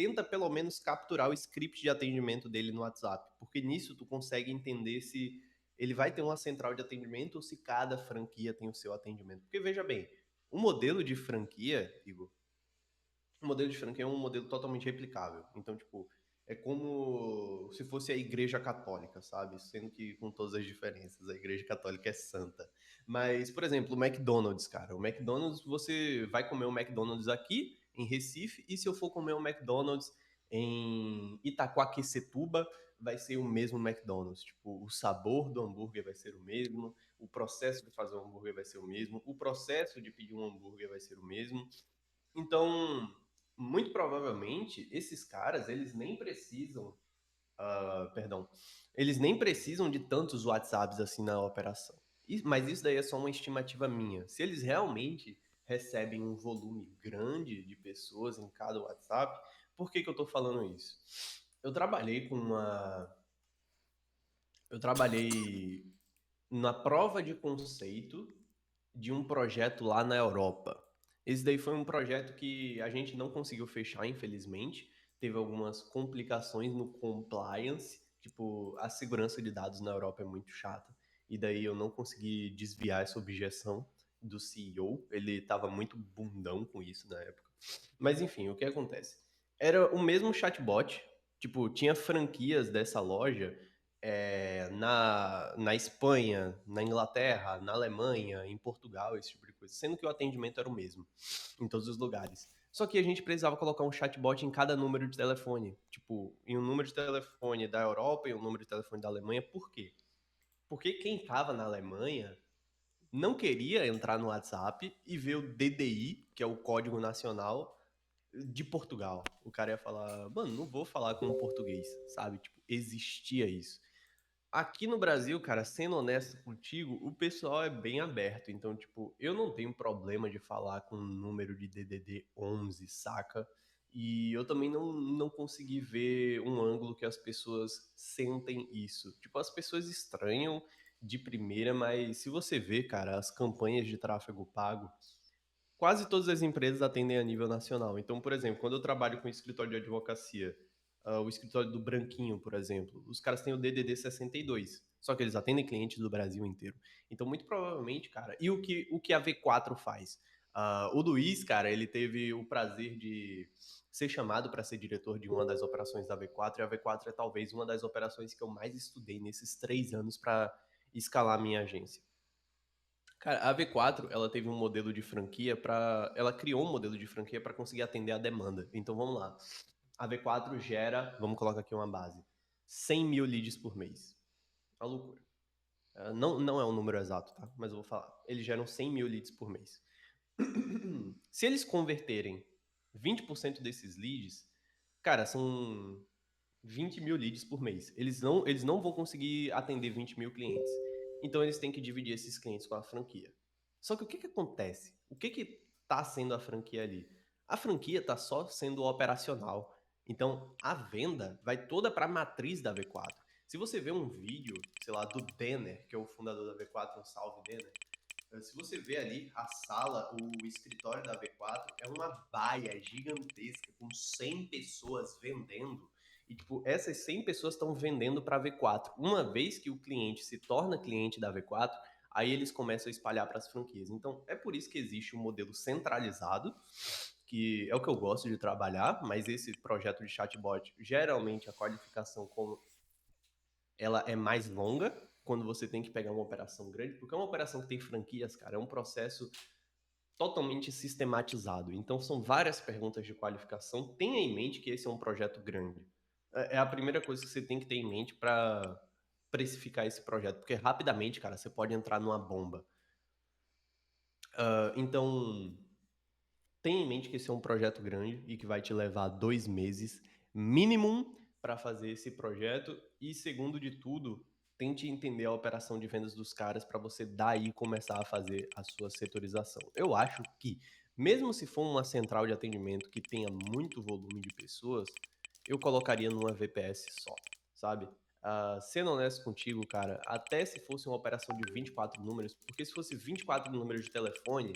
tenta pelo menos capturar o script de atendimento dele no WhatsApp, porque nisso tu consegue entender se ele vai ter uma central de atendimento ou se cada franquia tem o seu atendimento. Porque veja bem, o modelo de franquia, Igor, o modelo de franquia é um modelo totalmente replicável. Então, tipo, é como se fosse a Igreja Católica, sabe? Sendo que com todas as diferenças, a Igreja Católica é santa. Mas, por exemplo, o McDonald's, cara. O McDonald's, você vai comer o McDonald's aqui em Recife, e se eu for comer o McDonald's em Itaquaquecetuba, vai ser o mesmo McDonald's. Tipo, o sabor do hambúrguer vai ser o mesmo, o processo de fazer um hambúrguer vai ser o mesmo, o processo de pedir um hambúrguer vai ser o mesmo. Então, muito provavelmente, esses caras, eles nem precisam, perdão, eles nem precisam de tantos WhatsApps assim na operação. Mas isso daí é só uma estimativa minha. Se eles realmente recebem um volume grande de pessoas em cada WhatsApp, por que que eu tô falando isso? Eu trabalhei com uma... Eu trabalhei na prova de conceito de um projeto lá na Europa. Esse daí foi um projeto que a gente não conseguiu fechar, infelizmente. Teve algumas complicações no compliance, tipo, a segurança de dados na Europa é muito chata, e daí eu não consegui desviar essa objeção do CEO, ele estava muito bundão com isso na época. Mas enfim, o que acontece? Era o mesmo chatbot, tipo, tinha franquias dessa loja na Espanha, na Inglaterra, na Alemanha, em Portugal, esse tipo de coisa, sendo que o atendimento era o mesmo em todos os lugares. Só que a gente precisava colocar um chatbot em cada número de telefone, tipo, em um número de telefone da Europa e um número de telefone da Alemanha. Por quê? Porque quem estava na Alemanha não queria entrar no WhatsApp e ver o DDI, que é o Código Nacional de Portugal. O cara ia falar, mano, não vou falar com um português, sabe? Tipo, existia isso. Aqui no Brasil, cara, sendo honesto contigo, o pessoal é bem aberto. Então, tipo, eu não tenho problema de falar com o número de DDD 11, saca? E eu também não consegui ver um ângulo que as pessoas sentem isso. Tipo, as pessoas estranham de primeira, mas se você vê, cara, as campanhas de tráfego pago, quase todas as empresas atendem a nível nacional. Então, por exemplo, quando eu trabalho com escritório de advocacia, o escritório do Branquinho, por exemplo, os caras têm o DDD 62, só que eles atendem clientes do Brasil inteiro. Então, muito provavelmente, cara, e o que a V4 faz? O Luiz, cara, ele teve o prazer de ser chamado para ser diretor de uma das operações da V4, e a V4 é talvez uma das operações que eu mais estudei nesses 3 anos para escalar a minha agência. Cara, a V4, ela teve um modelo de franquia para, ela criou um modelo de franquia para conseguir atender a demanda. Então vamos lá. A V4 gera, vamos colocar aqui uma base, 100 mil leads por mês. Uma loucura. Não é um número exato, tá? Mas eu vou falar. Eles geram 100 mil leads por mês. Se eles converterem 20% desses leads, cara, são 20 mil leads por mês. Eles não vão conseguir atender 20 mil clientes. Então eles têm que dividir esses clientes com a franquia. Só que o que que acontece? O que que tá sendo a franquia ali? A franquia tá só sendo operacional. Então a venda vai toda para a matriz da V4. Se você vê um vídeo, sei lá, do Denner, que é o fundador da V4, um salve Denner, se você vê ali a sala, o escritório da V4 é uma baia gigantesca com 100 pessoas vendendo. E, tipo, essas 100 pessoas estão vendendo para a V4. Uma vez que o cliente se torna cliente da V4, aí eles começam a espalhar para as franquias. Então, é por isso que existe um modelo centralizado, que é o que eu gosto de trabalhar, mas esse projeto de chatbot, geralmente a qualificação como ela é mais longa, quando você tem que pegar uma operação grande, porque é uma operação que tem franquias, cara, é um processo totalmente sistematizado. Então, são várias perguntas de qualificação. Tenha em mente que esse é um projeto grande. É a primeira coisa que você tem que ter em mente para precificar esse projeto, porque rapidamente, cara, você pode entrar numa bomba. Então, tenha em mente que esse é um projeto grande e que vai te levar 2 meses mínimo para fazer esse projeto. E segundo de tudo, tente entender a operação de vendas dos caras para você daí começar a fazer a sua setorização. Eu acho que, mesmo se for uma central de atendimento que tenha muito volume de pessoas, eu colocaria numa VPS só, sabe? Sendo honesto contigo, cara, até se fosse uma operação de 24 números, porque se fosse 24 números de telefone,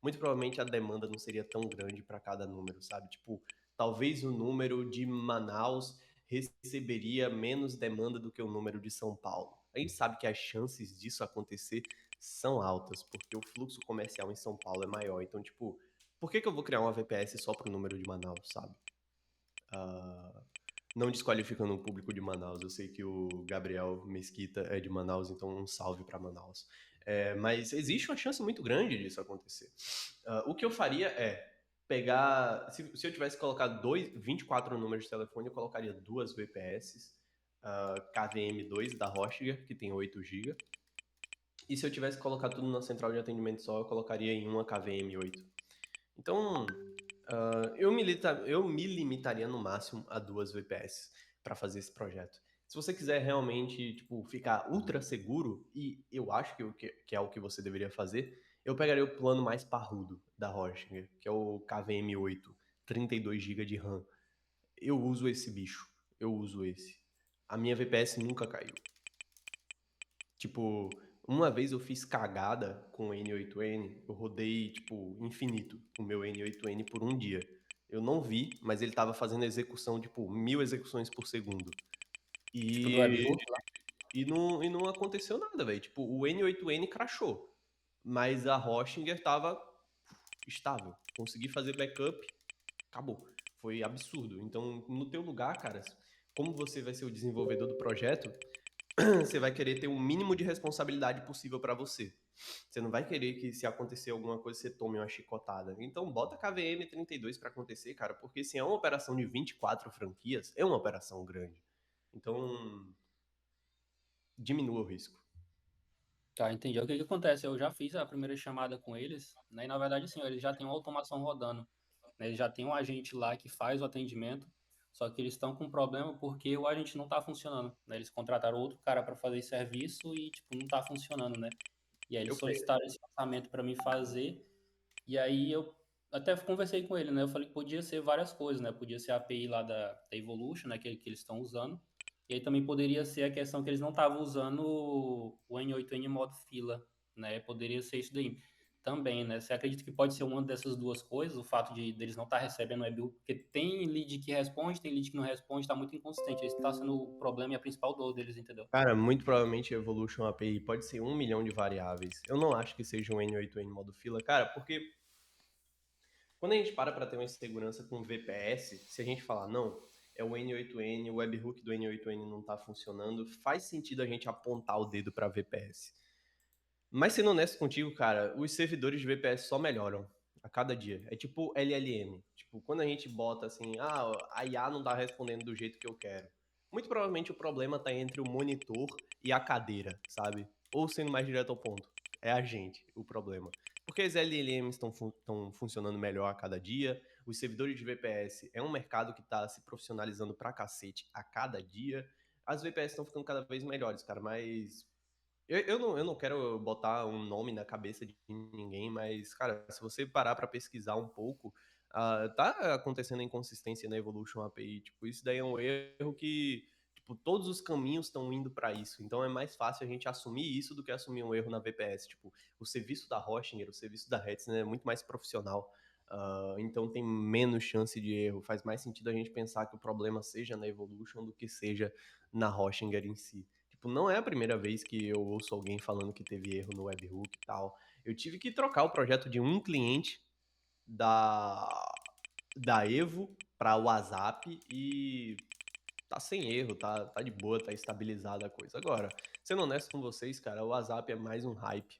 muito provavelmente a demanda não seria tão grande para cada número, sabe? Tipo, talvez o número de Manaus receberia menos demanda do que o número de São Paulo. A gente sabe que as chances disso acontecer são altas, porque o fluxo comercial em São Paulo é maior. Então, tipo, por que eu vou criar uma VPS só para o número de Manaus, sabe? Não desqualificando o público de Manaus. Eu sei que o Gabriel Mesquita é de Manaus, então um salve para Manaus. Mas existe uma chance muito grande disso acontecer. O que eu faria é pegar. Se eu tivesse colocado 24 números de telefone, eu colocaria duas VPS, KVM2 da Rochiger, que tem 8 GB. E se eu tivesse colocado tudo na central de atendimento só, eu colocaria em uma KVM8. Então, eu me limitaria no máximo a duas VPS para fazer esse projeto. Se você quiser realmente tipo, ficar ultra seguro, e eu acho que é o que você deveria fazer, eu pegaria o plano mais parrudo da Rochinger, que é o KVM8, 32 GB de RAM. Eu uso esse bicho, eu uso esse. A minha VPS nunca caiu. Tipo, uma vez eu fiz cagada com o N8N, eu rodei, tipo, infinito o meu N8N por um dia. Eu não vi, mas ele tava fazendo execução, tipo, 1000 execuções por segundo. Tipo do E, webhook lá. e não aconteceu nada, velho. Tipo, o N8N crashou, mas a Hoshinger tava estável. Consegui fazer backup, acabou. Foi absurdo. Então, no teu lugar, cara, como você vai ser o desenvolvedor do projeto, você vai querer ter o mínimo de responsabilidade possível para você. Você não vai querer que se acontecer alguma coisa você tome uma chicotada. Então bota KVM 32 para acontecer, cara, porque se é uma operação de 24 franquias, é uma operação grande. Então diminua o risco. Tá, entendi. O que que acontece? Eu já fiz a primeira chamada com eles, né? E na verdade, sim, eles já têm uma automação rodando, né? Eles já tem um agente lá que faz o atendimento, só que eles estão com um problema porque o agente não está funcionando, né? Eles contrataram outro cara para fazer esse serviço e, tipo, não está funcionando, né? E aí eles Eu penso. solicitaram esse orçamento para mim fazer, e aí eu até conversei com ele, né? Eu falei que podia ser várias coisas, né? Podia ser a API lá da Evolution, né? Que eles estão usando. E aí também poderia ser a questão que eles não estavam usando o N8N modo fila, né? Poderia ser isso daí também, né? Você acredita que pode ser uma dessas duas coisas, o fato de deles não estar recebendo o webhook, porque tem lead que responde, tem lead que não responde, está muito inconsistente. Esse está sendo o problema e a principal dor deles, entendeu? Cara, muito provavelmente a Evolution API pode ser 1 milhão de variáveis. Eu não acho que seja um N8N modo fila, cara, porque quando a gente para ter uma insegurança com VPS, se a gente falar, não, é o N8N, o webhook do N8N não está funcionando, faz sentido a gente apontar o dedo para VPS. Mas sendo honesto contigo, cara, os servidores de VPS só melhoram a cada dia. É tipo LLM. Tipo, quando a gente bota assim, a IA não tá respondendo do jeito que eu quero. Muito provavelmente o problema tá entre o monitor e a cadeira, sabe? Ou sendo mais direto ao ponto, é a gente o problema. Porque as LLMs estão funcionando melhor a cada dia, os servidores de VPS é um mercado que está se profissionalizando pra cacete a cada dia. As VPS estão ficando cada vez melhores, cara, mas eu não quero botar um nome na cabeça de ninguém, mas, cara, se você parar pra pesquisar um pouco, tá acontecendo inconsistência na Evolution API. Tipo, isso daí é um erro que, tipo, todos os caminhos estão indo pra isso. Então é mais fácil a gente assumir isso do que assumir um erro na VPS. Tipo, o serviço da Hoshinger, o serviço da Hetzner é muito mais profissional. Então tem menos chance de erro. Faz mais sentido a gente pensar que o problema seja na Evolution do que seja na Hoshinger em si. Tipo, não é a primeira vez que eu ouço alguém falando que teve erro no webhook e tal. Eu tive que trocar o projeto de um cliente da, da Evo para o WhatsApp e tá sem erro, tá de boa, tá estabilizada a coisa. Agora, sendo honesto com vocês, cara, o WhatsApp é mais um hype.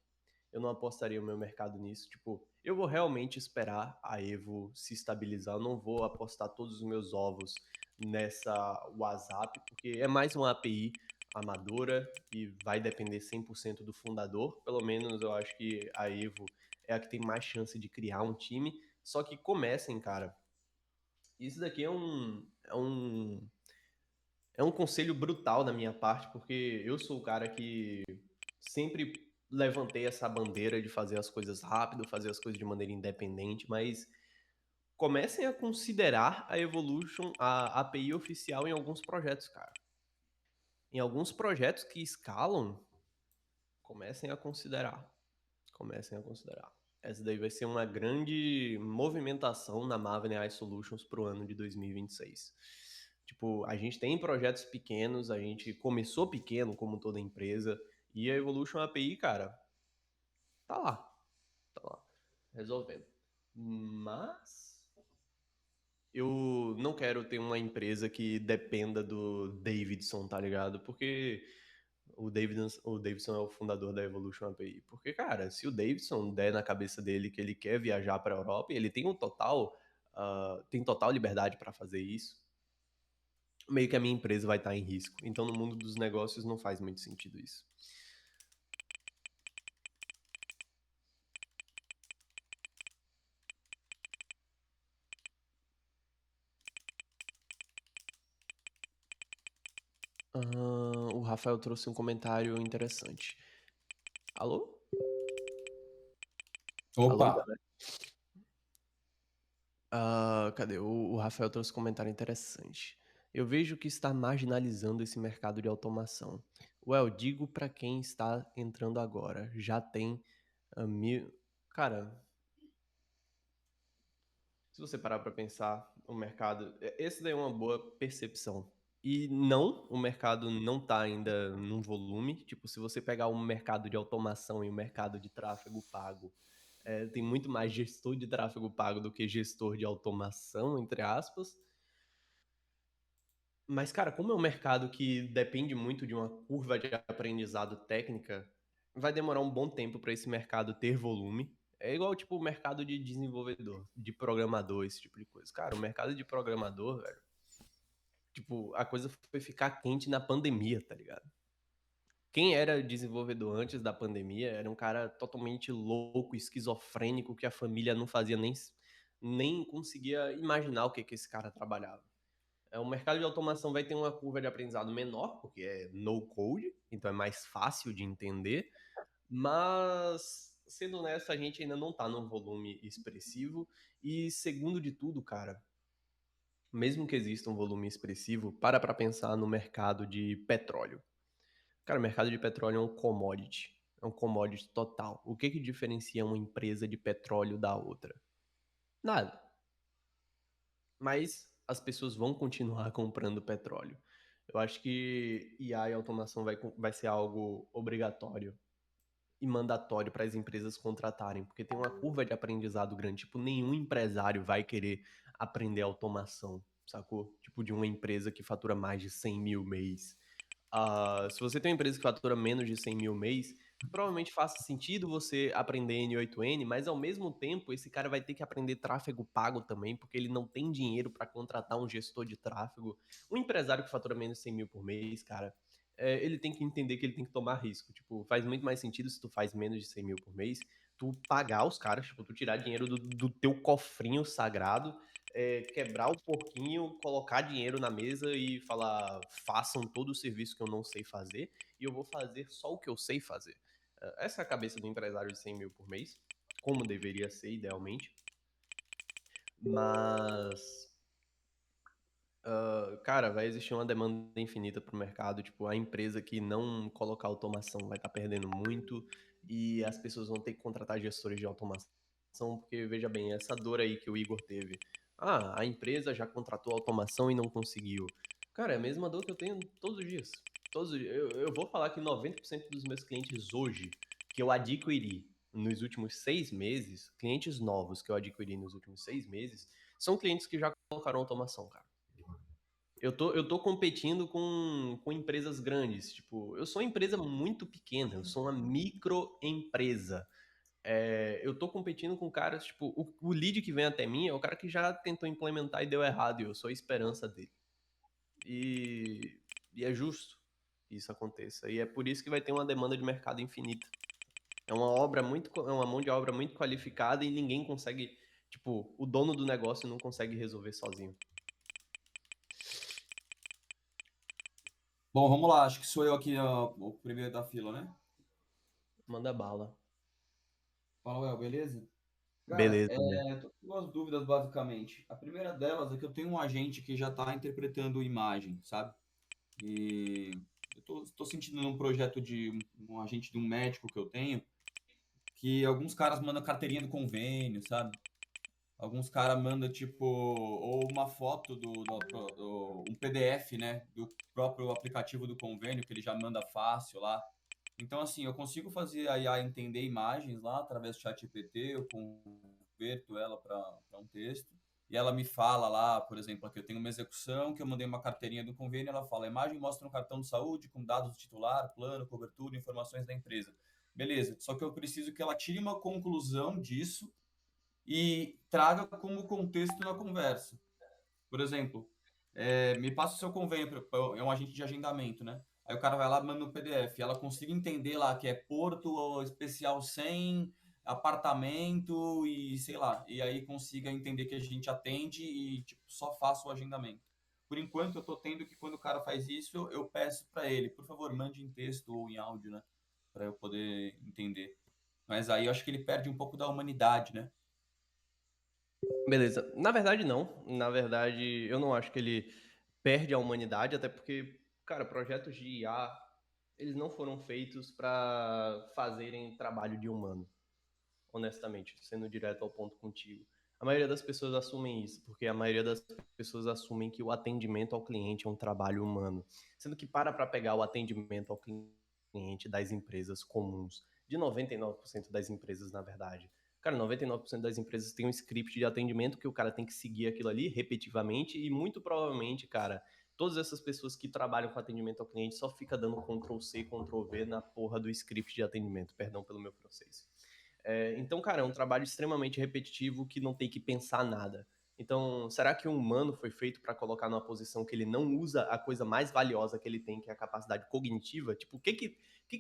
Eu não apostaria o meu mercado nisso. Tipo, eu vou realmente esperar a Evo se estabilizar. Eu não vou apostar todos os meus ovos nessa WhatsApp, porque é mais uma API amadora e vai depender 100% do fundador. Pelo menos eu acho que a Evo é a que tem mais chance de criar um time. Só que comecem, cara. Isso daqui é um conselho brutal da minha parte, porque eu sou o cara que sempre levantei essa bandeira de fazer as coisas rápido, fazer as coisas de maneira independente, mas comecem a considerar a Evolution, a API oficial em alguns projetos, cara. Em alguns projetos que escalam, comecem a considerar. Comecem a considerar. Essa daí vai ser uma grande movimentação na Maven AI Solutions para o ano de 2026. Tipo, a gente tem projetos pequenos, a gente começou pequeno, como toda empresa, e a Evolution API, cara, tá lá, tá lá, resolvendo. Mas eu não quero ter uma empresa que dependa do Davidson, tá ligado? Porque o Davidson é o fundador da Evolution API. Porque, cara, se o Davidson der na cabeça dele que ele quer viajar para a Europa, e ele tem total liberdade para fazer isso, meio que a minha empresa vai estar em risco. Então, no mundo dos negócios, não faz muito sentido isso. O Rafael trouxe um comentário interessante. Alô? Alô, Opa! galera? Cadê? O Rafael trouxe um comentário interessante. Eu vejo que está marginalizando esse mercado de automação. Well, digo para quem está entrando agora, já tem mil. Cara, se você parar para pensar, o mercado. Esse daí é uma boa percepção. E não, o mercado não está ainda num volume. Tipo, se você pegar o mercado de automação e o mercado de tráfego pago, tem muito mais gestor de tráfego pago do que gestor de automação, entre aspas. Mas, cara, como é um mercado que depende muito de uma curva de aprendizado técnica, vai demorar um bom tempo para esse mercado ter volume. É igual, tipo, o mercado de desenvolvedor, de programador, esse tipo de coisa. Cara, o mercado de programador, velho, tipo, a coisa foi ficar quente na pandemia, tá ligado? Quem era desenvolvedor antes da pandemia era um cara totalmente louco, esquizofrênico, que a família não fazia nem conseguia imaginar o que esse cara trabalhava. O mercado de automação vai ter uma curva de aprendizado menor, porque é no code, então é mais fácil de entender, mas, sendo honesto, a gente ainda não está num volume expressivo, e segundo de tudo, cara, mesmo que exista um volume expressivo, para pensar no mercado de petróleo. Cara, o mercado de petróleo é um commodity total. O que diferencia uma empresa de petróleo da outra? Nada. Mas as pessoas vão continuar comprando petróleo. Eu acho que IA e automação vai ser algo obrigatório e mandatório para as empresas contratarem, porque tem uma curva de aprendizado grande. Tipo, nenhum empresário vai querer aprender automação, sacou? Tipo, de uma empresa que fatura mais de 100 mil mês. Se você tem uma empresa que fatura menos de 100 mil mês, provavelmente faça sentido você aprender N8N, mas ao mesmo tempo esse cara vai ter que aprender tráfego pago também, porque ele não tem dinheiro para contratar um gestor de tráfego. Um empresário que fatura menos de 100 mil por mês, cara, ele tem que entender que ele tem que tomar risco. Tipo, faz muito mais sentido se tu faz menos de 100 mil por mês, tu pagar os caras, tipo, tu tirar dinheiro do teu cofrinho sagrado, quebrar o porquinho, colocar dinheiro na mesa e falar: façam todo o serviço que eu não sei fazer e eu vou fazer só o que eu sei fazer. Essa é a cabeça do empresário de 100 mil por mês, como deveria ser idealmente. Mas, cara, vai existir uma demanda infinita para o mercado. Tipo, a empresa que não colocar automação vai estar perdendo muito e as pessoas vão ter que contratar gestores de automação, porque veja bem, essa dor aí que o Igor teve. A empresa já contratou automação e não conseguiu. Cara, é a mesma dor que eu tenho todos os dias. Todos os dias. Eu vou falar que 90% dos meus clientes hoje, que eu adquiri nos últimos 6 meses, clientes novos que eu adquiri nos últimos 6 meses, são clientes que já colocaram automação, cara. Eu tô competindo com empresas grandes. Tipo, eu sou uma empresa muito pequena, eu sou uma microempresa. Eu tô competindo com caras, tipo, o lead que vem até mim é o cara que já tentou implementar e deu errado, e eu sou a esperança dele. E é justo que isso aconteça. E é por isso que vai ter uma demanda de mercado infinita. É uma mão de obra muito qualificada e ninguém consegue, tipo, o dono do negócio não consegue resolver sozinho. Bom, vamos lá. Acho que sou eu aqui, ó, o primeiro da fila, né? Manda bala. Fala, Well, beleza? Cara, Beleza, né? tô com duas dúvidas, basicamente. A primeira delas é que eu tenho um agente que já está interpretando imagem, sabe? E eu tô sentindo num projeto de um agente de um médico que eu tenho, que alguns caras mandam carteirinha do convênio, sabe? Alguns caras mandam, tipo, ou uma foto um PDF, né, do próprio aplicativo do convênio, que ele já manda fácil lá. Então, assim, eu consigo fazer a IA entender imagens lá através do ChatGPT, eu converto ela para um texto, e ela me fala lá, por exemplo, aqui eu tenho uma execução que eu mandei uma carteirinha do convênio, ela fala, a imagem mostra um cartão de saúde com dados do titular, plano, cobertura, informações da empresa. Beleza, só que eu preciso que ela tire uma conclusão disso e traga como contexto na conversa. Por exemplo, me passa o seu convênio, é um agente de agendamento, né? Aí o cara vai lá e manda um PDF, ela consiga entender lá que é Porto Especial 100, apartamento e sei lá, e aí consiga entender que a gente atende e tipo, só faça o agendamento. Por enquanto eu tô tendo que quando o cara faz isso, eu peço para ele, por favor, mande em texto ou em áudio, né? Para eu poder entender. Mas aí eu acho que ele perde um pouco da humanidade, né? Beleza. Na verdade, não. Na verdade, eu não acho que ele perde a humanidade, até porque, cara, projetos de IA, eles não foram feitos para fazerem trabalho de humano, honestamente, sendo direto ao ponto contigo. A maioria das pessoas assumem isso, porque a maioria das pessoas assumem que o atendimento ao cliente é um trabalho humano. Sendo que para pegar o atendimento ao cliente das empresas comuns, de 99% das empresas, na verdade. Cara, 99% das empresas tem um script de atendimento que o cara tem que seguir aquilo ali repetitivamente e muito provavelmente, cara, todas essas pessoas que trabalham com atendimento ao cliente só fica dando Ctrl C, Ctrl V na porra do script de atendimento, perdão pelo meu francês. Então, cara, é um trabalho extremamente repetitivo que não tem que pensar nada. Então, será que um humano foi feito para colocar numa posição que ele não usa a coisa mais valiosa que ele tem, que é a capacidade cognitiva? Tipo, o que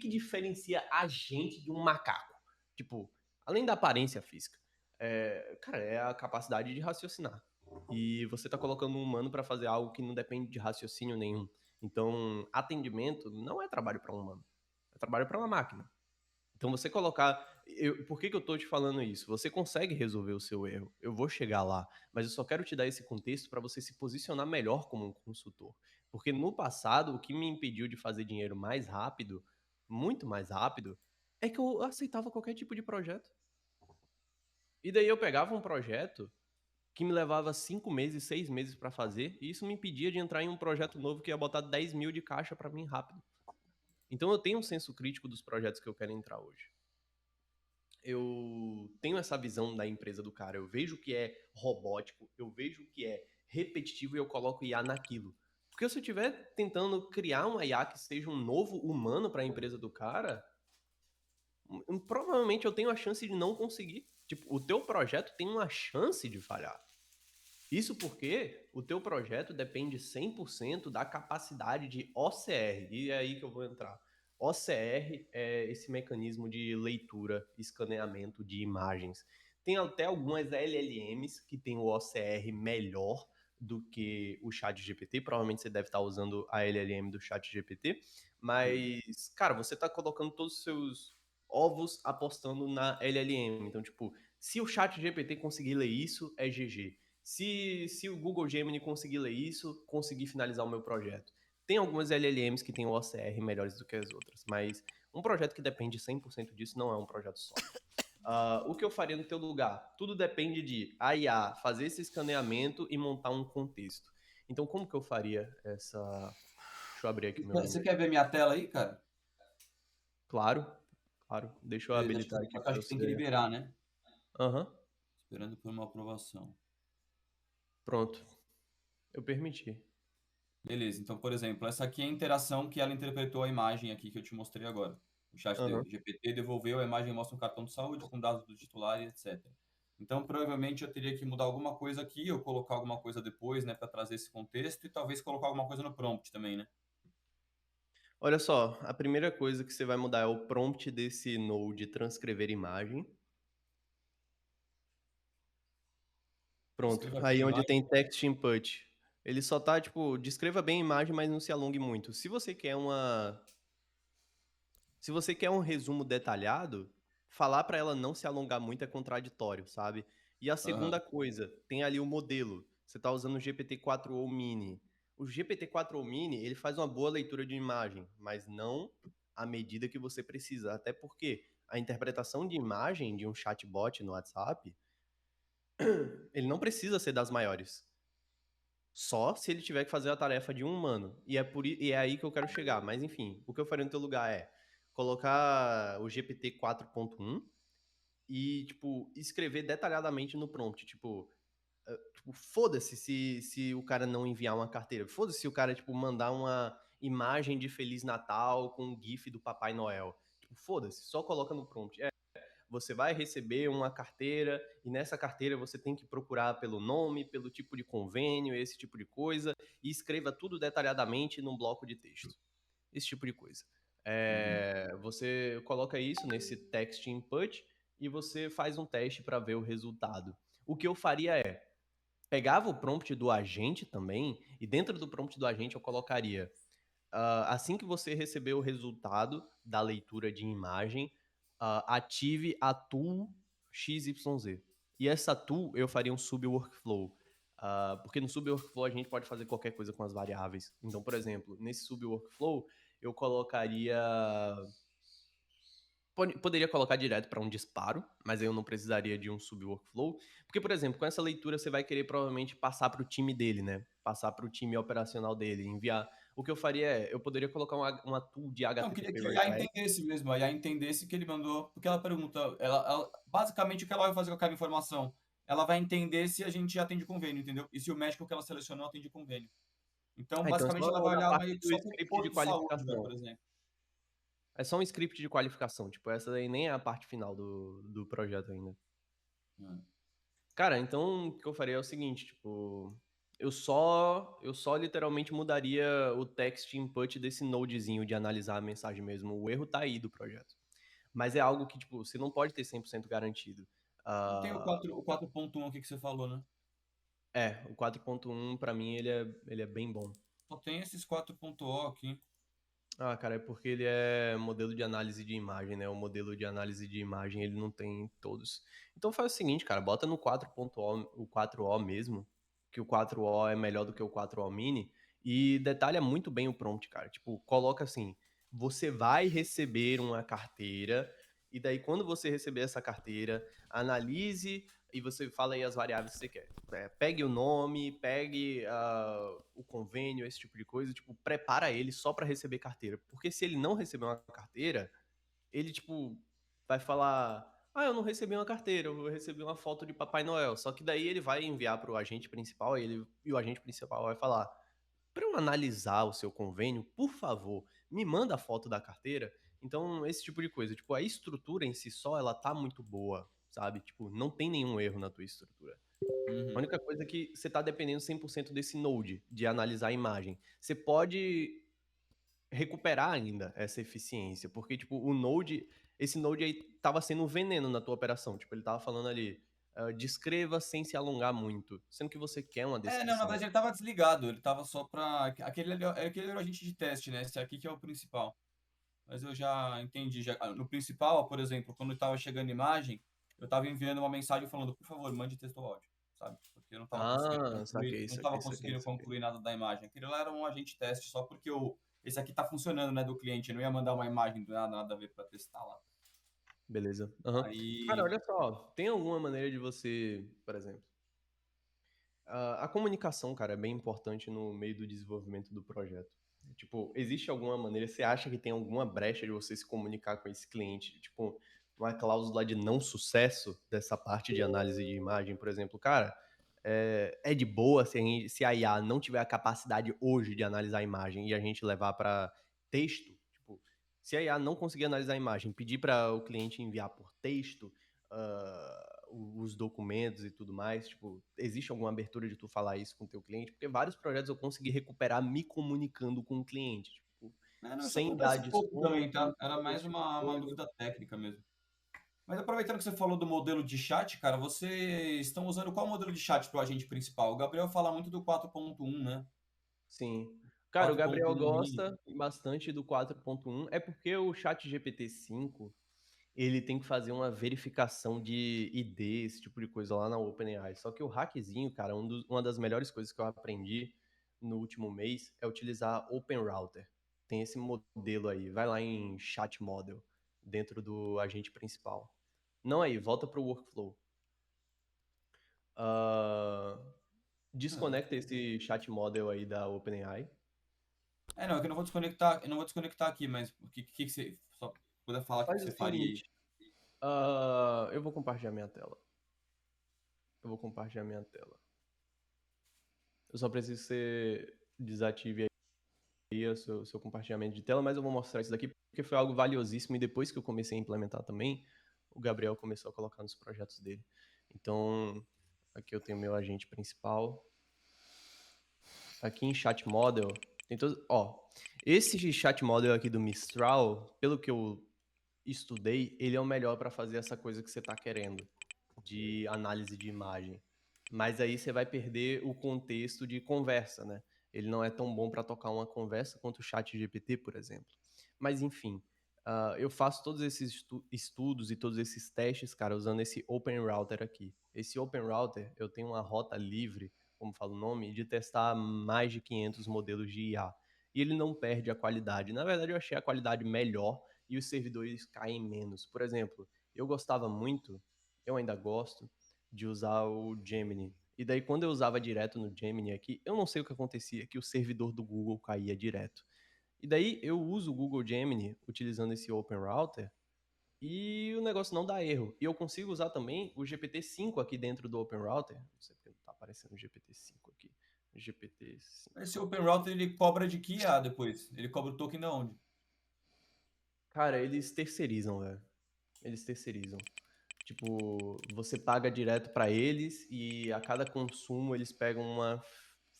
diferencia a gente de um macaco? Tipo, além da aparência física, cara, é a capacidade de raciocinar. E você está colocando um humano para fazer algo que não depende de raciocínio nenhum. Então, atendimento não é trabalho para um humano, é trabalho para uma máquina. Então, você colocar. Por que eu tô te falando isso? Você consegue resolver o seu erro. Eu vou chegar lá, mas eu só quero te dar esse contexto para você se posicionar melhor como um consultor. Porque no passado, o que me impediu de fazer dinheiro mais rápido, muito mais rápido, é que eu aceitava qualquer tipo de projeto. E daí eu pegava um projeto que me levava 5 meses, 6 meses para fazer, e isso me impedia de entrar em um projeto novo que ia botar 10 mil de caixa para mim rápido. Então eu tenho um senso crítico dos projetos que eu quero entrar hoje. Eu tenho essa visão da empresa do cara. Eu vejo que é robótico, eu vejo que é repetitivo e eu coloco IA naquilo. Porque se eu estiver tentando criar uma IA que seja um novo humano para a empresa do cara, provavelmente eu tenho a chance de não conseguir. Tipo, o teu projeto tem uma chance de falhar. Isso porque o teu projeto depende 100% da capacidade de OCR. E é aí que eu vou entrar. OCR é esse mecanismo de leitura e escaneamento de imagens. Tem até algumas LLMs que tem o OCR melhor do que o ChatGPT. Provavelmente você deve estar usando a LLM do ChatGPT. Mas, cara, você está colocando todos os seus ovos apostando na LLM. Então, tipo, se o ChatGPT conseguir ler isso, é GG. Se o Google Gemini conseguir ler isso, conseguir finalizar o meu projeto. Tem algumas LLMs que têm o OCR melhores do que as outras, mas um projeto que depende 100% disso não é um projeto só. O que eu faria no teu lugar? Tudo depende de a IA fazer esse escaneamento e montar um contexto. Então, como que eu faria essa... Deixa eu abrir aqui o meu Você Windows. quer ver minha tela aí, cara? Claro, claro. Deixa eu Beleza, acho habilitar aqui que, para acho que tem que você. liberar, né? Aham, Esperando por uma aprovação. pronto. Eu permiti. Beleza, então, por exemplo, essa aqui é a interação que ela interpretou a imagem aqui que eu te mostrei agora. O chat Aham. GPT devolveu, a imagem mostra um cartão de saúde com dados do titular e etc. Então, provavelmente eu teria que mudar alguma coisa aqui, ou colocar alguma coisa depois, né, para trazer esse contexto, e talvez colocar alguma coisa no prompt também, né? Olha só, a primeira coisa que você vai mudar é o prompt desse Node transcrever imagem. Pronto. Escreva bem Aí a onde imagem. tem text input. Ele só tá, tipo, descreva bem a imagem, mas não se alongue muito. Se você quer um resumo detalhado, falar para ela não se alongar muito é contraditório, sabe? E a Aham. segunda coisa, tem ali o modelo. Você está usando o GPT-4o Mini. O GPT-4o Mini, ele faz uma boa leitura de imagem, mas não à medida que você precisa. Até porque a interpretação de imagem de um chatbot no WhatsApp, ele não precisa ser das maiores. Só se ele tiver que fazer a tarefa de um humano. E é aí que eu quero chegar. Mas enfim, o que eu faria no teu lugar é colocar o GPT 4.1 e, tipo, escrever detalhadamente no prompt. Tipo, foda-se se o cara não enviar uma carteira. Foda-se se o cara, tipo, mandar uma imagem de Feliz Natal com um GIF do Papai Noel. Tipo, foda-se, só coloca no prompt. Você vai receber uma carteira e nessa carteira você tem que procurar pelo nome, pelo tipo de convênio, esse tipo de coisa, e escreva tudo detalhadamente num bloco de texto. Esse tipo de coisa. Você coloca isso nesse text input e você faz um teste para ver o resultado. O que eu faria é pegava o prompt do agente também e dentro do prompt do agente eu colocaria assim que você receber o resultado da leitura de imagem, ative a tool XYZ. E essa tool eu faria um sub-workflow. Porque no sub-workflow a gente pode fazer qualquer coisa com as variáveis. Então, por exemplo, nesse sub-workflow eu colocaria. Poderia colocar direto para um disparo, mas aí eu não precisaria de um sub-workflow. Porque, por exemplo, com essa leitura você vai querer provavelmente passar para o time dele, né? Passar para o time operacional dele, enviar. O que eu faria eu poderia colocar uma tool de Não, eu queria HTTP que a IA request. entendesse mesmo, a IA entendesse que ele mandou, porque ela pergunta, basicamente o que ela vai fazer com aquela informação? Ela vai entender se a gente atende convênio, entendeu? E se o médico que ela selecionou atende convênio. Então, Então é basicamente, ela só vai na olhar parte meio que do só pro script de posto de saúde, velho, qualificação. por exemplo. É só um script de qualificação. Tipo, essa daí nem é a parte final do projeto ainda. Cara, então o que eu faria é o seguinte, tipo, eu só literalmente mudaria o text input desse nodezinho de analisar a mensagem mesmo. O erro tá aí do projeto. Mas é algo que, tipo, você não pode ter 100% garantido. E tem o Ah, 4, o 4.1 aqui que você falou, né? o 4.1 pra mim ele é bem bom. Só tem esses 4.0 aqui. Cara, é porque ele é modelo de análise de imagem, né? O modelo de análise de imagem ele não tem todos. Então faz o seguinte, cara, bota no 4.0, o 4O mesmo, que o 4O é melhor do que o 4O mini, e detalha muito bem o prompt, cara. Tipo, coloca assim: você vai receber uma carteira, e daí quando você receber essa carteira, analise e você fala aí as variáveis que você quer. Pegue o nome, pegue o convênio, esse tipo de coisa, tipo, prepara ele só para receber carteira. Porque se ele não receber uma carteira, ele, tipo, vai falar: eu não recebi uma carteira, eu recebi uma foto de Papai Noel. Só que daí ele vai enviar para o agente principal e o agente principal vai falar: para eu analisar o seu convênio, por favor, me manda a foto da carteira. Então, esse tipo de coisa. Tipo, a estrutura em si só, ela tá muito boa, sabe? Tipo, não tem nenhum erro na tua estrutura. A única coisa é que você tá dependendo 100% desse node, de analisar a imagem. Você pode recuperar ainda essa eficiência, porque, tipo, esse node aí tava sendo um veneno na tua operação. Tipo, ele tava falando ali, descreva sem se alongar muito, sendo que você quer uma Não, na descrição. verdade ele tava desligado, ele tava só pra... aquele era o agente de teste, né? Esse aqui que é o principal. Mas eu já entendi. No principal, por exemplo, quando estava chegando imagem, eu estava enviando uma mensagem falando, por favor, mande texto ou áudio, sabe? Porque eu não estava conseguindo concluir, Saquei, não estava saquei, saquei, conseguindo saquei. concluir nada da imagem. Aquilo lá era um agente teste só porque esse aqui tá funcionando, né, do cliente. Eu não ia mandar uma imagem do nada, nada a ver para testar lá. Beleza. Aham. Cara, Aí, olha só, tem alguma maneira de você, por exemplo, a comunicação, cara, é bem importante no meio do desenvolvimento do projeto. Tipo, existe alguma maneira, você acha que tem alguma brecha de você se comunicar com esse cliente? Tipo, uma cláusula de não sucesso dessa parte de análise de imagem, por exemplo, cara, é de boa se a IA não tiver a capacidade hoje de analisar a imagem e a gente levar para texto? Tipo, se a IA não conseguir analisar a imagem, pedir para o cliente enviar por texto, os documentos e tudo mais, tipo, existe alguma abertura de tu falar isso com o teu cliente? Porque vários projetos eu consegui recuperar me comunicando com o cliente, tipo, não, isso sem dar acontece pouco também, tá? desconto, Era mais esse tipo de uma coisa. dúvida técnica mesmo. Mas aproveitando que você falou do modelo de chat, cara, vocês estão usando qual modelo de chat para o agente principal? O Gabriel fala muito do 4.1, né? Sim. Cara, o Gabriel 4.1 mini. gosta bastante do 4.1, é porque o chat GPT-5, ele tem que fazer uma verificação de ID, esse tipo de coisa lá na OpenAI. Só que o hackzinho, cara, uma das melhores coisas que eu aprendi no último mês é utilizar OpenRouter. Tem esse modelo aí, vai lá em Chat Model. dentro do agente principal. Não aí, volta pro workflow. Desconecta esse chat model aí da OpenAI. Não, é que eu não vou desconectar aqui, mas o que você. Só puder falar o que Faz você o faria aí. seguinte, eu vou compartilhar minha tela. Eu só preciso que você desative aí o seu compartilhamento de tela, mas eu vou mostrar isso daqui porque foi algo valiosíssimo e depois que eu comecei a implementar também, o Gabriel começou a colocar nos projetos dele. Então, aqui eu tenho meu agente principal. Aqui em Chat Model, tem todos... esse Chat Model aqui do Mistral, pelo que eu estudei, ele é o melhor para fazer essa coisa que você está querendo, de análise de imagem. Mas aí você vai perder o contexto de conversa, né? Ele não é tão bom para tocar uma conversa quanto o Chat GPT, por exemplo. Mas enfim, eu faço todos esses estudos e todos esses testes, cara, usando esse Open Router aqui. Esse Open Router, eu tenho uma rota livre, como fala o nome, de testar mais de 500 modelos de IA. E ele não perde a qualidade. Na verdade, eu achei a qualidade melhor e os servidores caem menos. Por exemplo, eu gostava muito, eu ainda gosto, de usar o Gemini. E daí, quando eu usava direto no Gemini aqui, eu não sei o que acontecia, que o servidor do Google caía direto. E daí, eu uso o Google Gemini utilizando esse Open Router e o negócio não dá erro. E eu consigo usar também o GPT-5 aqui dentro do Open Router. Não sei porque não tá aparecendo o GPT-5 aqui. GPT-5. Esse Open Router ele cobra de que IA depois? Ele cobra o token de onde? Cara, eles terceirizam, velho. Eles terceirizam. Tipo, você paga direto para eles e a cada consumo eles pegam uma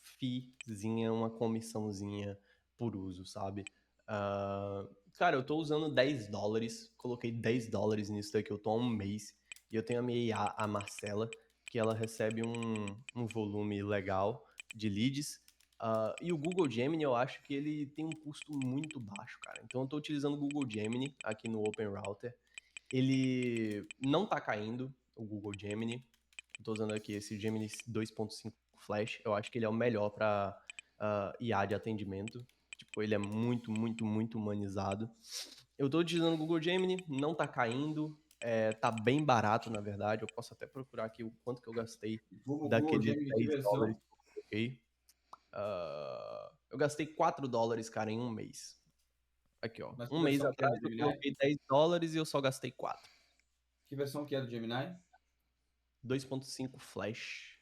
feezinha, uma comissãozinha por uso, sabe? Cara, eu tô usando $10, coloquei $10 nisso daqui, eu tô há um mês e eu tenho a minha IA, a Marcela, que ela recebe um volume legal de leads. E o Google Gemini, eu acho que ele tem um custo muito baixo, cara. Então eu tô utilizando o Google Gemini aqui no Open Router. Ele não tá caindo, o Google Gemini. Estou usando aqui esse Gemini 2.5 Flash. Eu acho que ele é o melhor para IA de atendimento. Tipo, ele é muito, muito, muito humanizado. Eu estou utilizando o Google Gemini, não tá caindo. Tá bem barato, na verdade. Eu posso até procurar aqui o quanto que eu gastei Google daqueles Gemini, que $10 versão? que eu coloquei. Eu gastei $4, cara, em um mês. Aqui, ó. Mas que Um mês versão que é atrás do eu Gemini? coloquei $10 e eu só gastei 4. Que versão que é do Gemini? 2.5 Flash.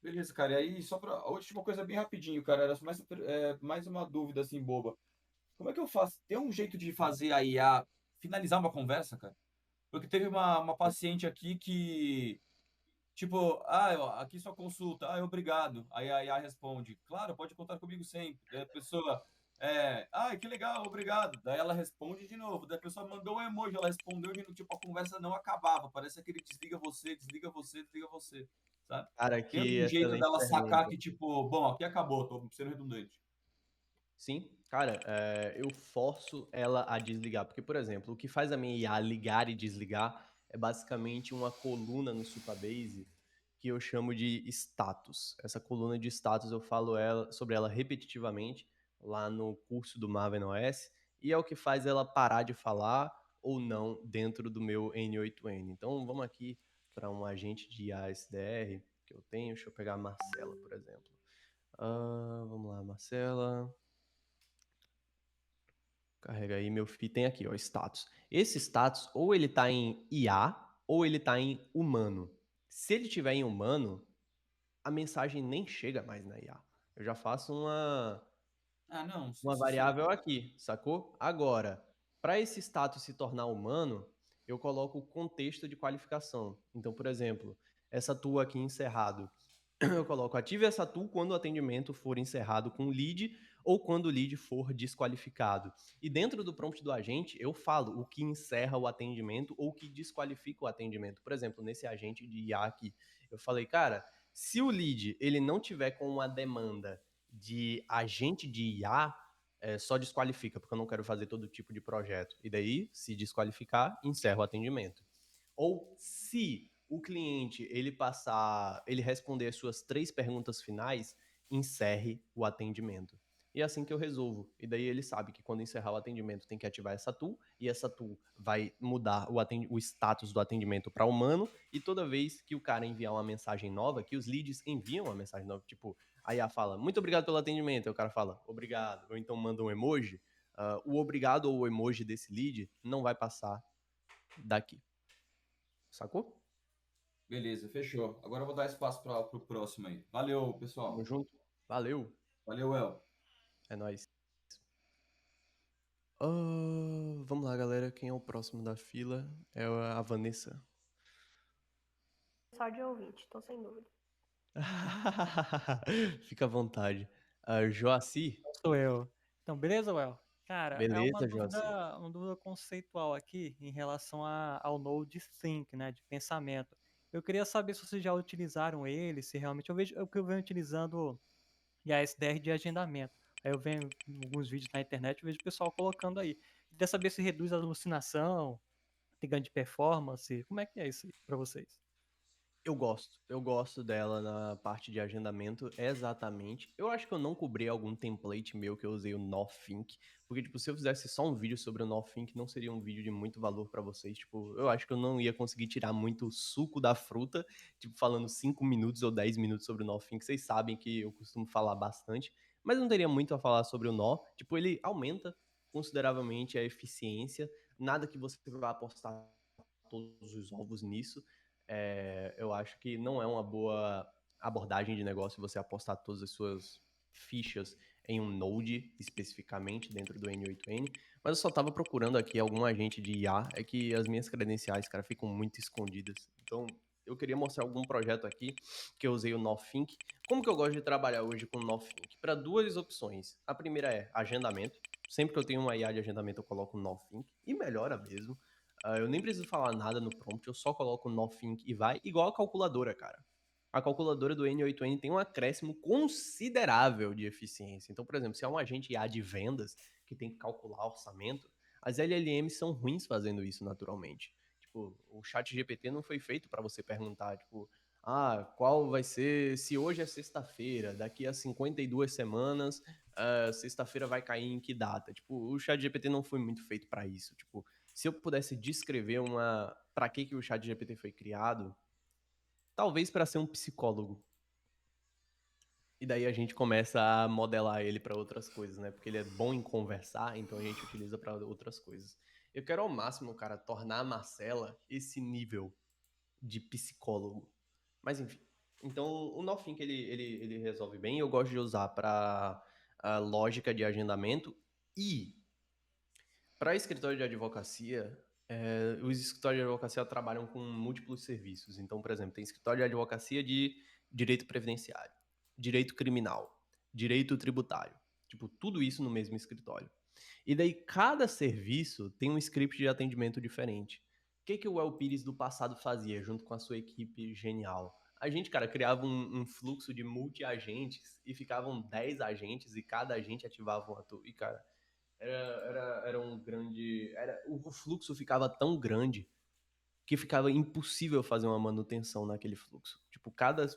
Beleza, cara. E aí, só pra. A última coisa bem rapidinho, cara. Era mais uma dúvida assim, boba. Como é que eu faço? Tem um jeito de fazer a IA finalizar uma conversa, cara? Porque teve uma paciente aqui que, tipo, aqui sua consulta, obrigado. Aí a IA responde, claro, pode contar comigo sempre. Daí a pessoa, que legal, obrigado. Daí ela responde de novo. Daí a pessoa mandou um emoji, ela respondeu e, tipo, a conversa não acaba. Parece aquele desliga você, desliga você, desliga você, sabe? Cara, Tem que algum jeito excelente dela sacar pergunta. que, tipo, bom, aqui acabou, tô sendo redundante. Sim, cara, eu forço ela a desligar. Porque, por exemplo, o que faz a minha IA ligar e desligar é basicamente uma coluna no Supabase que eu chamo de status. Essa coluna de status eu falo sobre ela repetitivamente lá no curso do Maven OS e é o que faz ela parar de falar ou não dentro do meu N8N. Então, vamos aqui para um agente de IA SDR que eu tenho. Deixa eu pegar a Marcela, por exemplo. Vamos lá, Marcela. Carrega aí, meu filho. Tem aqui, ó, status. Esse status, ou ele tá em IA, ou ele tá em humano. Se ele tiver em humano, a mensagem nem chega mais na IA. Eu já faço Não, uma isso sim. variável aqui, sacou? Agora, para esse status se tornar humano, eu coloco o contexto de qualificação. Então, por exemplo, essa tua aqui encerrado. Eu coloco ative essa tool quando o atendimento for encerrado com lead ou quando o lead for desqualificado. E dentro do prompt do agente, eu falo o que encerra o atendimento ou o que desqualifica o atendimento. Por exemplo, nesse agente de IA aqui, eu falei, cara, se o lead ele não tiver com uma demanda de agente de IA, só desqualifica, porque eu não quero fazer todo tipo de projeto. E daí, se desqualificar, encerra o atendimento. Ou se o cliente ele responder as suas 3 perguntas finais, encerre o atendimento. E é assim que eu resolvo. E daí ele sabe que quando encerrar o atendimento tem que ativar essa tool, e essa tool vai mudar o status do atendimento para humano, e toda vez que o cara enviar uma mensagem nova, que os leads enviam uma mensagem nova, tipo, a IA fala, muito obrigado pelo atendimento, aí o cara fala, obrigado, ou então manda um emoji, o obrigado ou o emoji desse lead não vai passar daqui. Sacou? Beleza, fechou. Agora eu vou dar espaço para o próximo aí. Valeu, Tamo pessoal. junto. Valeu. Valeu, El. É nóis. Vamos lá, galera. Quem é o próximo da fila? É a Vanessa. Só de ouvinte, tô sem dúvida. Fica à vontade. Joaci? Sou eu. Então, beleza, Well? Cara, é Beleza, Joaci. uma dúvida conceitual aqui em relação ao Node Think, né, de pensamento. Eu queria saber se vocês já utilizaram ele, se realmente eu venho utilizando e a SDR de agendamento. Aí eu venho em alguns vídeos na internet e vejo o pessoal colocando aí. Queria saber se reduz a alucinação, tem ganho de performance, como é que é isso aí pra vocês? Eu gosto dela na parte de agendamento, exatamente. Eu acho que eu não cobri algum template meu que eu usei o Nothink, porque, tipo, se eu fizesse só um vídeo sobre o Nothink, não seria um vídeo de muito valor pra vocês. Tipo, eu acho que eu não ia conseguir tirar muito suco da fruta, tipo, falando 5 minutos ou 10 minutos sobre o Nothink. Vocês sabem que eu costumo falar bastante, mas não teria muito a falar sobre o Nó. Tipo, ele aumenta consideravelmente a eficiência, nada que você vá apostar todos os ovos nisso. Eu acho que não é uma boa abordagem de negócio você apostar todas as suas fichas em um Node especificamente dentro do N8N, mas eu só estava procurando aqui algum agente de IA, é que as minhas credenciais, cara, ficam muito escondidas. Então, eu queria mostrar algum projeto aqui que eu usei o Nothink. Como que eu gosto de trabalhar hoje com o Nothink? Para duas opções. A primeira é agendamento. Sempre que eu tenho uma IA de agendamento, eu coloco o Nothink e melhora mesmo. Eu nem preciso falar nada no prompt, eu só coloco Nothink e vai, igual a calculadora, cara. A calculadora do N8N tem um acréscimo considerável de eficiência. Então, por exemplo, se é um agente IA de vendas que tem que calcular orçamento, as LLMs são ruins fazendo isso naturalmente. Tipo, o chat GPT não foi feito para você perguntar, tipo, qual vai ser, se hoje é sexta-feira, daqui a 52 semanas, sexta-feira vai cair em que data? Tipo, o chat GPT não foi muito feito para isso. Tipo, se eu pudesse descrever para que o chat GPT foi criado, talvez para ser um psicólogo. E daí a gente começa a modelar ele para outras coisas, né? Porque ele é bom em conversar, então a gente utiliza para outras coisas. Eu quero ao máximo, cara, tornar a Marcela esse nível de psicólogo. Mas enfim. Então, o Nothink ele resolve bem. Eu gosto de usar para a lógica de agendamento e para escritório de advocacia, os escritórios de advocacia trabalham com múltiplos serviços. Então, por exemplo, tem escritório de advocacia de direito previdenciário, direito criminal, direito tributário. Tipo, tudo isso no mesmo escritório. E daí, cada serviço tem um script de atendimento diferente. O que o El Pires do passado fazia, junto com a sua equipe genial? A gente, cara, criava um fluxo de multi-agentes e ficavam 10 agentes e cada agente ativava um ator. E, cara, era um grande. O fluxo ficava tão grande que ficava impossível fazer uma manutenção naquele fluxo. Tipo, cada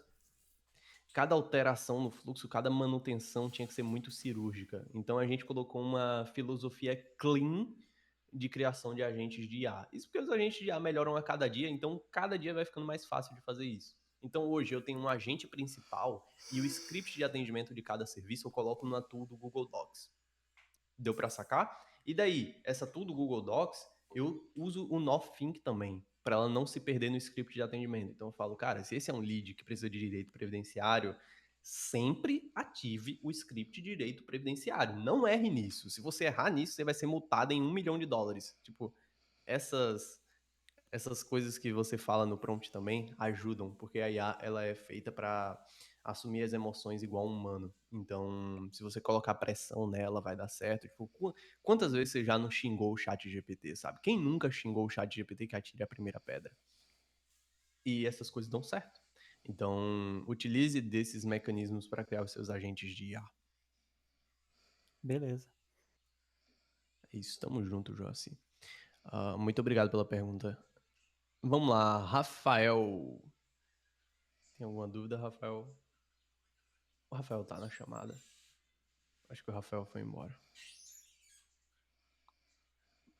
alteração no fluxo, cada manutenção tinha que ser muito cirúrgica. Então a gente colocou uma filosofia clean de criação de agentes de IA. Isso porque os agentes de IA melhoram a cada dia, então cada dia vai ficando mais fácil de fazer isso. Então hoje eu tenho um agente principal e o script de atendimento de cada serviço eu coloco na tool do Google Docs. Deu para sacar? E daí, essa tool do Google Docs, eu uso o Nothink também, para ela não se perder no script de atendimento. Então eu falo, cara, se esse é um lead que precisa de direito previdenciário, sempre ative o script de direito previdenciário. Não erre nisso. Se você errar nisso, você vai ser multado em $1 milhão. Tipo, essas coisas que você fala no prompt também ajudam, porque a IA ela é feita para assumir as emoções igual um humano. Então, se você colocar pressão nela, vai dar certo. Tipo, quantas vezes você já não xingou o chat GPT, sabe? Quem nunca xingou o chat GPT que atire a primeira pedra? E essas coisas dão certo. Então, utilize desses mecanismos para criar os seus agentes de IA. Beleza. É isso, tamo junto, Joaci. Muito obrigado pela pergunta, Vamos lá, Rafael. Tem alguma dúvida, Rafael? O Rafael tá na chamada. Acho que o Rafael foi embora.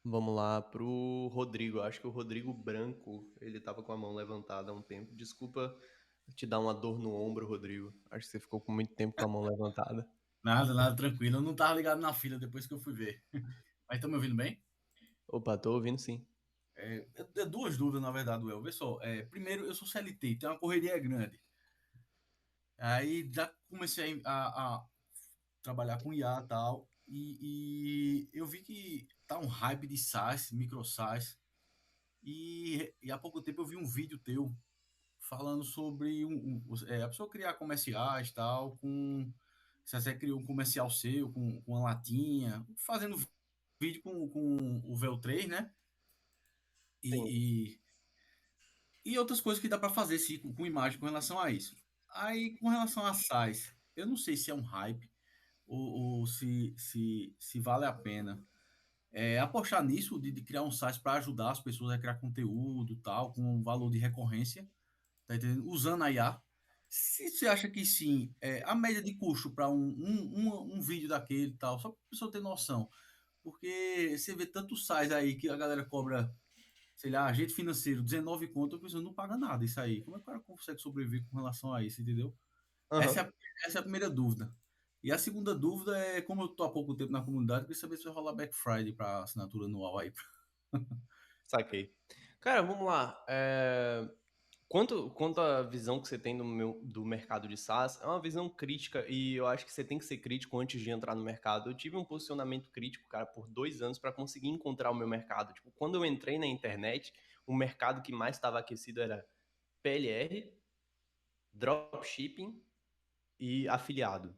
Vamos lá pro Rodrigo. Acho que o Rodrigo Branco, ele tava com a mão levantada há um tempo. Desculpa te dar uma dor no ombro, Rodrigo. Acho que você ficou com muito tempo com a mão levantada. Nada, tranquilo. Eu não tava ligado na fila depois que eu fui ver. Mas estão me ouvindo bem? Opa, tô ouvindo sim. Duas dúvidas, na verdade, Well. Vê só. Primeiro, eu sou CLT, tem uma correria grande. Aí já comecei a trabalhar com IA e tal. E eu vi que tá um hype de SaaS, micro SaaS. E há pouco tempo eu vi um vídeo teu falando sobre a pessoa criar comerciais tal, com. Se você criou um comercial seu com uma latinha, fazendo vídeo com o VEL3, né? Sim. E outras coisas que dá para fazer sim, com imagem com relação a isso. Aí, com relação a SaaS, eu não sei se é um hype ou se vale a pena apostar nisso, de criar um SaaS para ajudar as pessoas a criar conteúdo tal, com um valor de recorrência, tá entendendo? Usando a IA. Se você acha que sim, a média de custo para um vídeo daquele e tal, só para a pessoa ter noção. Porque você vê tanto SaaS aí que a galera cobra, sei lá, agente financeiro, 19 conto, a pessoa não paga nada isso aí. Como é que o cara consegue sobreviver com relação a isso, entendeu? Essa é Aham. essa é a primeira dúvida. E a segunda dúvida é, como eu tô há pouco tempo na comunidade, queria saber se vai rolar Black Friday para assinatura anual aí. Saquei. Cara, vamos lá. Quanto à visão que você tem do mercado de SaaS, é uma visão crítica e eu acho que você tem que ser crítico antes de entrar no mercado. Eu tive um posicionamento crítico, cara, por 2 anos para conseguir encontrar o meu mercado. Tipo, quando eu entrei na internet, o mercado que mais estava aquecido era PLR, dropshipping e afiliado.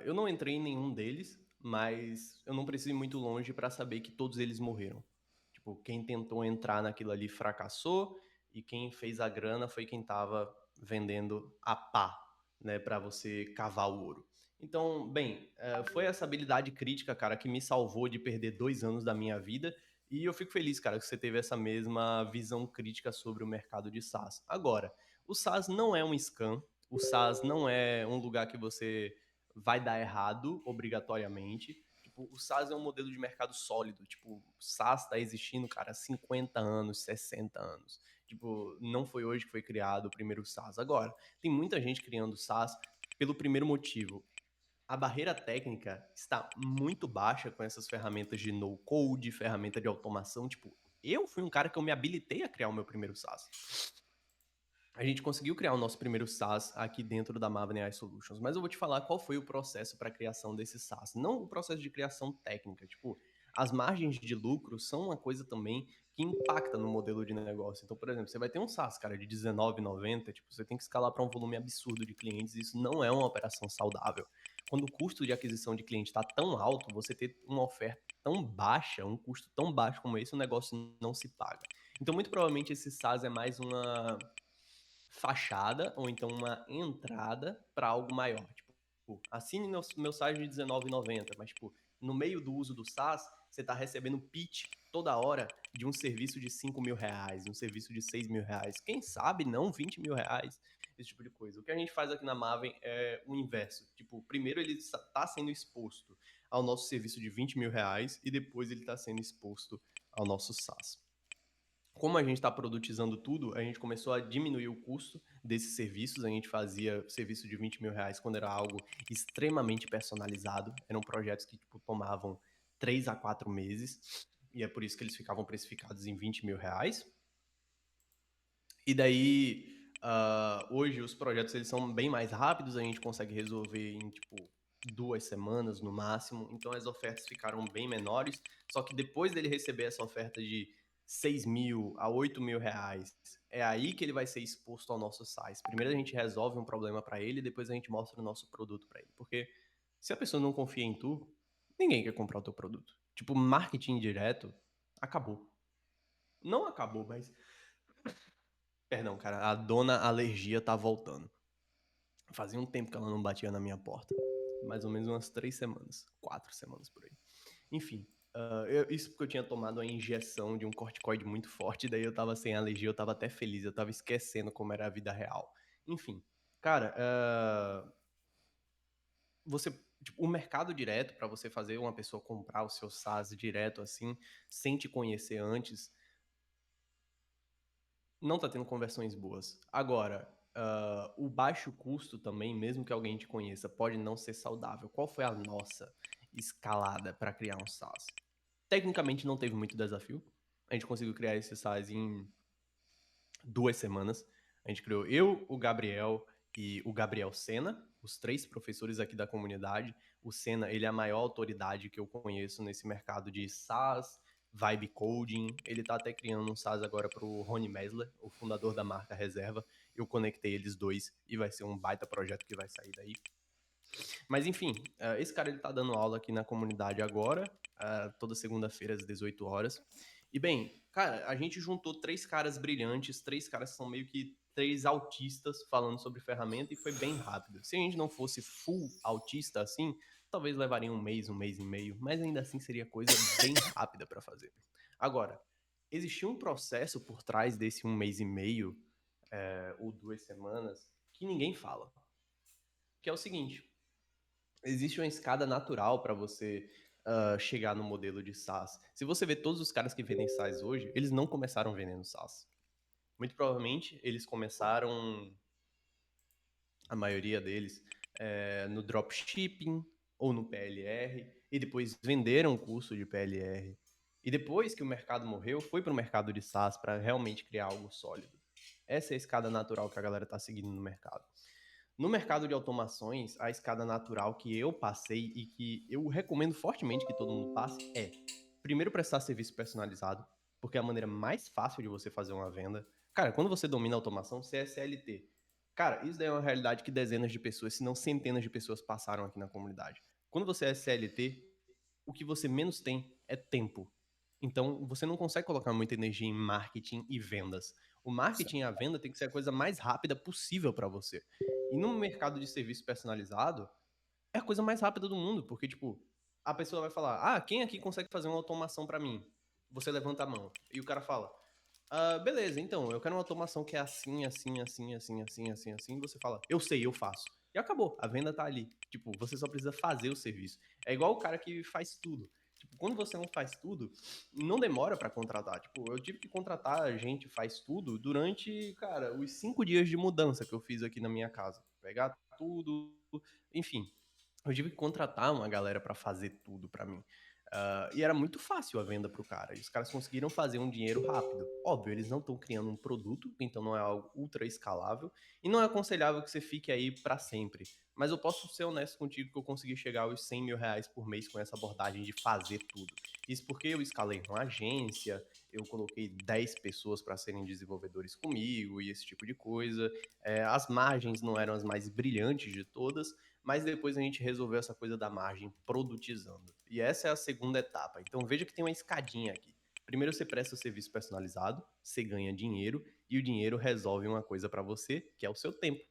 Eu não entrei em nenhum deles, mas eu não preciso ir muito longe para saber que todos eles morreram. Tipo, quem tentou entrar naquilo ali fracassou e quem fez a grana foi quem estava vendendo a pá, né, para você cavar o ouro. Então, bem, foi essa habilidade crítica, cara, que me salvou de perder 2 anos da minha vida. E eu fico feliz, cara, que você teve essa mesma visão crítica sobre o mercado de SaaS. Agora, o SaaS não é um scam, o SaaS não é um lugar que você vai dar errado, obrigatoriamente. Tipo, o SaaS é um modelo de mercado sólido. Tipo, o SaaS está existindo, cara, há 50 anos, 60 anos. Tipo, não foi hoje que foi criado o primeiro SaaS. Agora, tem muita gente criando SaaS pelo primeiro motivo. A barreira técnica está muito baixa com essas ferramentas de no-code, ferramenta de automação. Tipo, eu fui um cara que eu me habilitei a criar o meu primeiro SaaS. A gente conseguiu criar o nosso primeiro SaaS aqui dentro da Maven AI Solutions, mas eu vou te falar qual foi o processo para a criação desse SaaS. Não o processo de criação técnica, tipo, as margens de lucro são uma coisa também que impacta no modelo de negócio. Então, por exemplo, você vai ter um SaaS, cara, de R$19,90, tipo, você tem que escalar para um volume absurdo de clientes, e isso não é uma operação saudável. Quando o custo de aquisição de cliente está tão alto, você ter uma oferta tão baixa, um custo tão baixo como esse, o negócio não se paga. Então, muito provavelmente esse SaaS é mais uma fachada ou então uma entrada para algo maior. Tipo, assine meu site de R$19,90, mas tipo, no meio do uso do SaaS, você está recebendo pitch toda hora de um serviço de R$5.000, um serviço de R$6.000. Quem sabe não R$20.000, esse tipo de coisa. O que a gente faz aqui na Maven é o inverso. Tipo, primeiro ele está sendo exposto ao nosso serviço de R$20.000 e depois ele está sendo exposto ao nosso SaaS. Como a gente está produtizando tudo, a gente começou a diminuir o custo desses serviços. A gente fazia serviço de R$20.000 quando era algo extremamente personalizado. Eram projetos que tipo, tomavam 3 a 4 meses. E é por isso que eles ficavam precificados em R$20.000. E daí, hoje os projetos eles são bem mais rápidos. A gente consegue resolver em tipo 2 semanas no máximo. Então as ofertas ficaram bem menores. Só que depois dele receber essa oferta de 6.000 a 8.000 reais, é aí que ele vai ser exposto ao nosso SaaS. Primeiro a gente resolve um problema para ele, depois a gente mostra o nosso produto para ele. Porque se a pessoa não confia em tu, ninguém quer comprar o teu produto. Tipo, marketing direto, acabou. Não acabou, mas... Perdão, cara, a dona alergia tá voltando. Fazia um tempo que ela não batia na minha porta. Mais ou menos umas 3 semanas, 4 semanas por aí. Enfim, Isso porque eu tinha tomado uma injeção de um corticoide muito forte, daí eu tava sem alergia, eu tava até feliz, eu tava esquecendo como era a vida real. Enfim, cara, você, tipo, o mercado direto, para você fazer uma pessoa comprar o seu SaaS direto assim, sem te conhecer antes, não tá tendo conversões boas. Agora, o baixo custo também, mesmo que alguém te conheça, pode não ser saudável. Qual foi a nossa escalada para criar um SaaS? Tecnicamente não teve muito desafio. A gente conseguiu criar esse SaaS em 2 semanas. A gente criou eu, o Gabriel e o Gabriel Sena, os 3 professores aqui da comunidade. O Sena, ele é a maior autoridade que eu conheço nesse mercado de SaaS, vibe coding. Ele tá até criando um SaaS agora pro Rony Mesler, o fundador da marca Reserva. Eu conectei eles dois e vai ser um baita projeto que vai sair daí. Mas enfim, esse cara ele tá dando aula aqui na comunidade agora, toda segunda-feira às 18 horas. E bem, cara, a gente juntou 3 caras brilhantes, 3 caras que são meio que 3 autistas falando sobre ferramenta e foi bem rápido. Se a gente não fosse full autista assim, talvez levaria um mês e meio, mas ainda assim seria coisa bem rápida para fazer. Agora, existia um processo por trás desse um mês e meio, ou 2 semanas, que ninguém fala. Que é o seguinte: existe uma escada natural para você chegar no modelo de SaaS. Se você vê todos os caras que vendem SaaS hoje, eles não começaram vendendo SaaS. Muito provavelmente eles começaram, a maioria deles, no dropshipping ou no PLR e depois venderam o curso de PLR. E depois que o mercado morreu, foi para o mercado de SaaS para realmente criar algo sólido. Essa é a escada natural que a galera está seguindo no mercado. No mercado de automações, a escada natural que eu passei e que eu recomendo fortemente que todo mundo passe é: primeiro, prestar serviço personalizado, porque é a maneira mais fácil de você fazer uma venda. Cara, quando você domina a automação, você é CLT. Cara, isso daí é uma realidade que dezenas de pessoas, se não centenas de pessoas passaram aqui na comunidade. Quando você é CLT, o que você menos tem é tempo. Então, você não consegue colocar muita energia em marketing e vendas. O marketing e a venda tem que ser a coisa mais rápida possível para você. E no mercado de serviço personalizado, é a coisa mais rápida do mundo, porque, tipo, a pessoa vai falar: ah, quem aqui consegue fazer uma automação para mim? Você levanta a mão. E o cara fala: beleza, então, eu quero uma automação que é assim, assim, assim, assim, assim, assim, assim. Você fala: eu sei, eu faço. E acabou, a venda tá ali. Tipo, você só precisa fazer o serviço. É igual o cara que faz tudo. Tipo, quando você não faz tudo, não demora para contratar. Tipo, eu tive que contratar a gente faz tudo durante, cara, os 5 dias de mudança que eu fiz aqui na minha casa. Pegar tudo, enfim. Eu tive que contratar uma galera para fazer tudo para mim. E era muito fácil a venda pro cara. E os caras conseguiram fazer um dinheiro rápido. Óbvio, eles não estão criando um produto, então não é algo ultra escalável. E não é aconselhável que você fique aí para sempre. Mas eu posso ser honesto contigo que eu consegui chegar aos 100 mil reais por mês com essa abordagem de fazer tudo. Isso porque eu escalei uma agência, eu coloquei 10 pessoas para serem desenvolvedores comigo e esse tipo de coisa. As margens não eram as mais brilhantes de todas, mas depois a gente resolveu essa coisa da margem produtizando. E essa é a segunda etapa. Então veja que tem uma escadinha aqui. Primeiro você presta o serviço personalizado, você ganha dinheiro e o dinheiro resolve uma coisa para você, que é o seu tempo.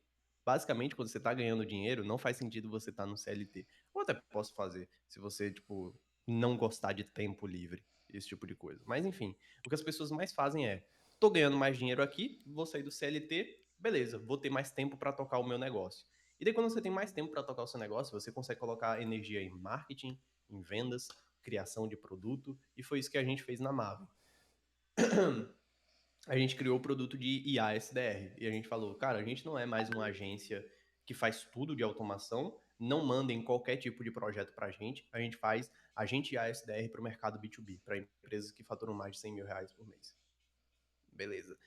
Basicamente, quando você está ganhando dinheiro, não faz sentido você estar no CLT. Ou até posso fazer, se você, tipo, não gostar de tempo livre, esse tipo de coisa. Mas enfim, o que as pessoas mais fazem é: tô ganhando mais dinheiro aqui, vou sair do CLT, beleza, vou ter mais tempo para tocar o meu negócio. E daí, quando você tem mais tempo para tocar o seu negócio, você consegue colocar energia em marketing, em vendas, criação de produto, e foi isso que a gente fez na Maven. A gente criou o produto de IA SDR, e a gente falou: cara, a gente não é mais uma agência que faz tudo de automação, não mandem qualquer tipo de projeto para a gente faz agente IA SDR para o mercado B2B, para empresas que faturam mais de 100 mil reais por mês. Beleza.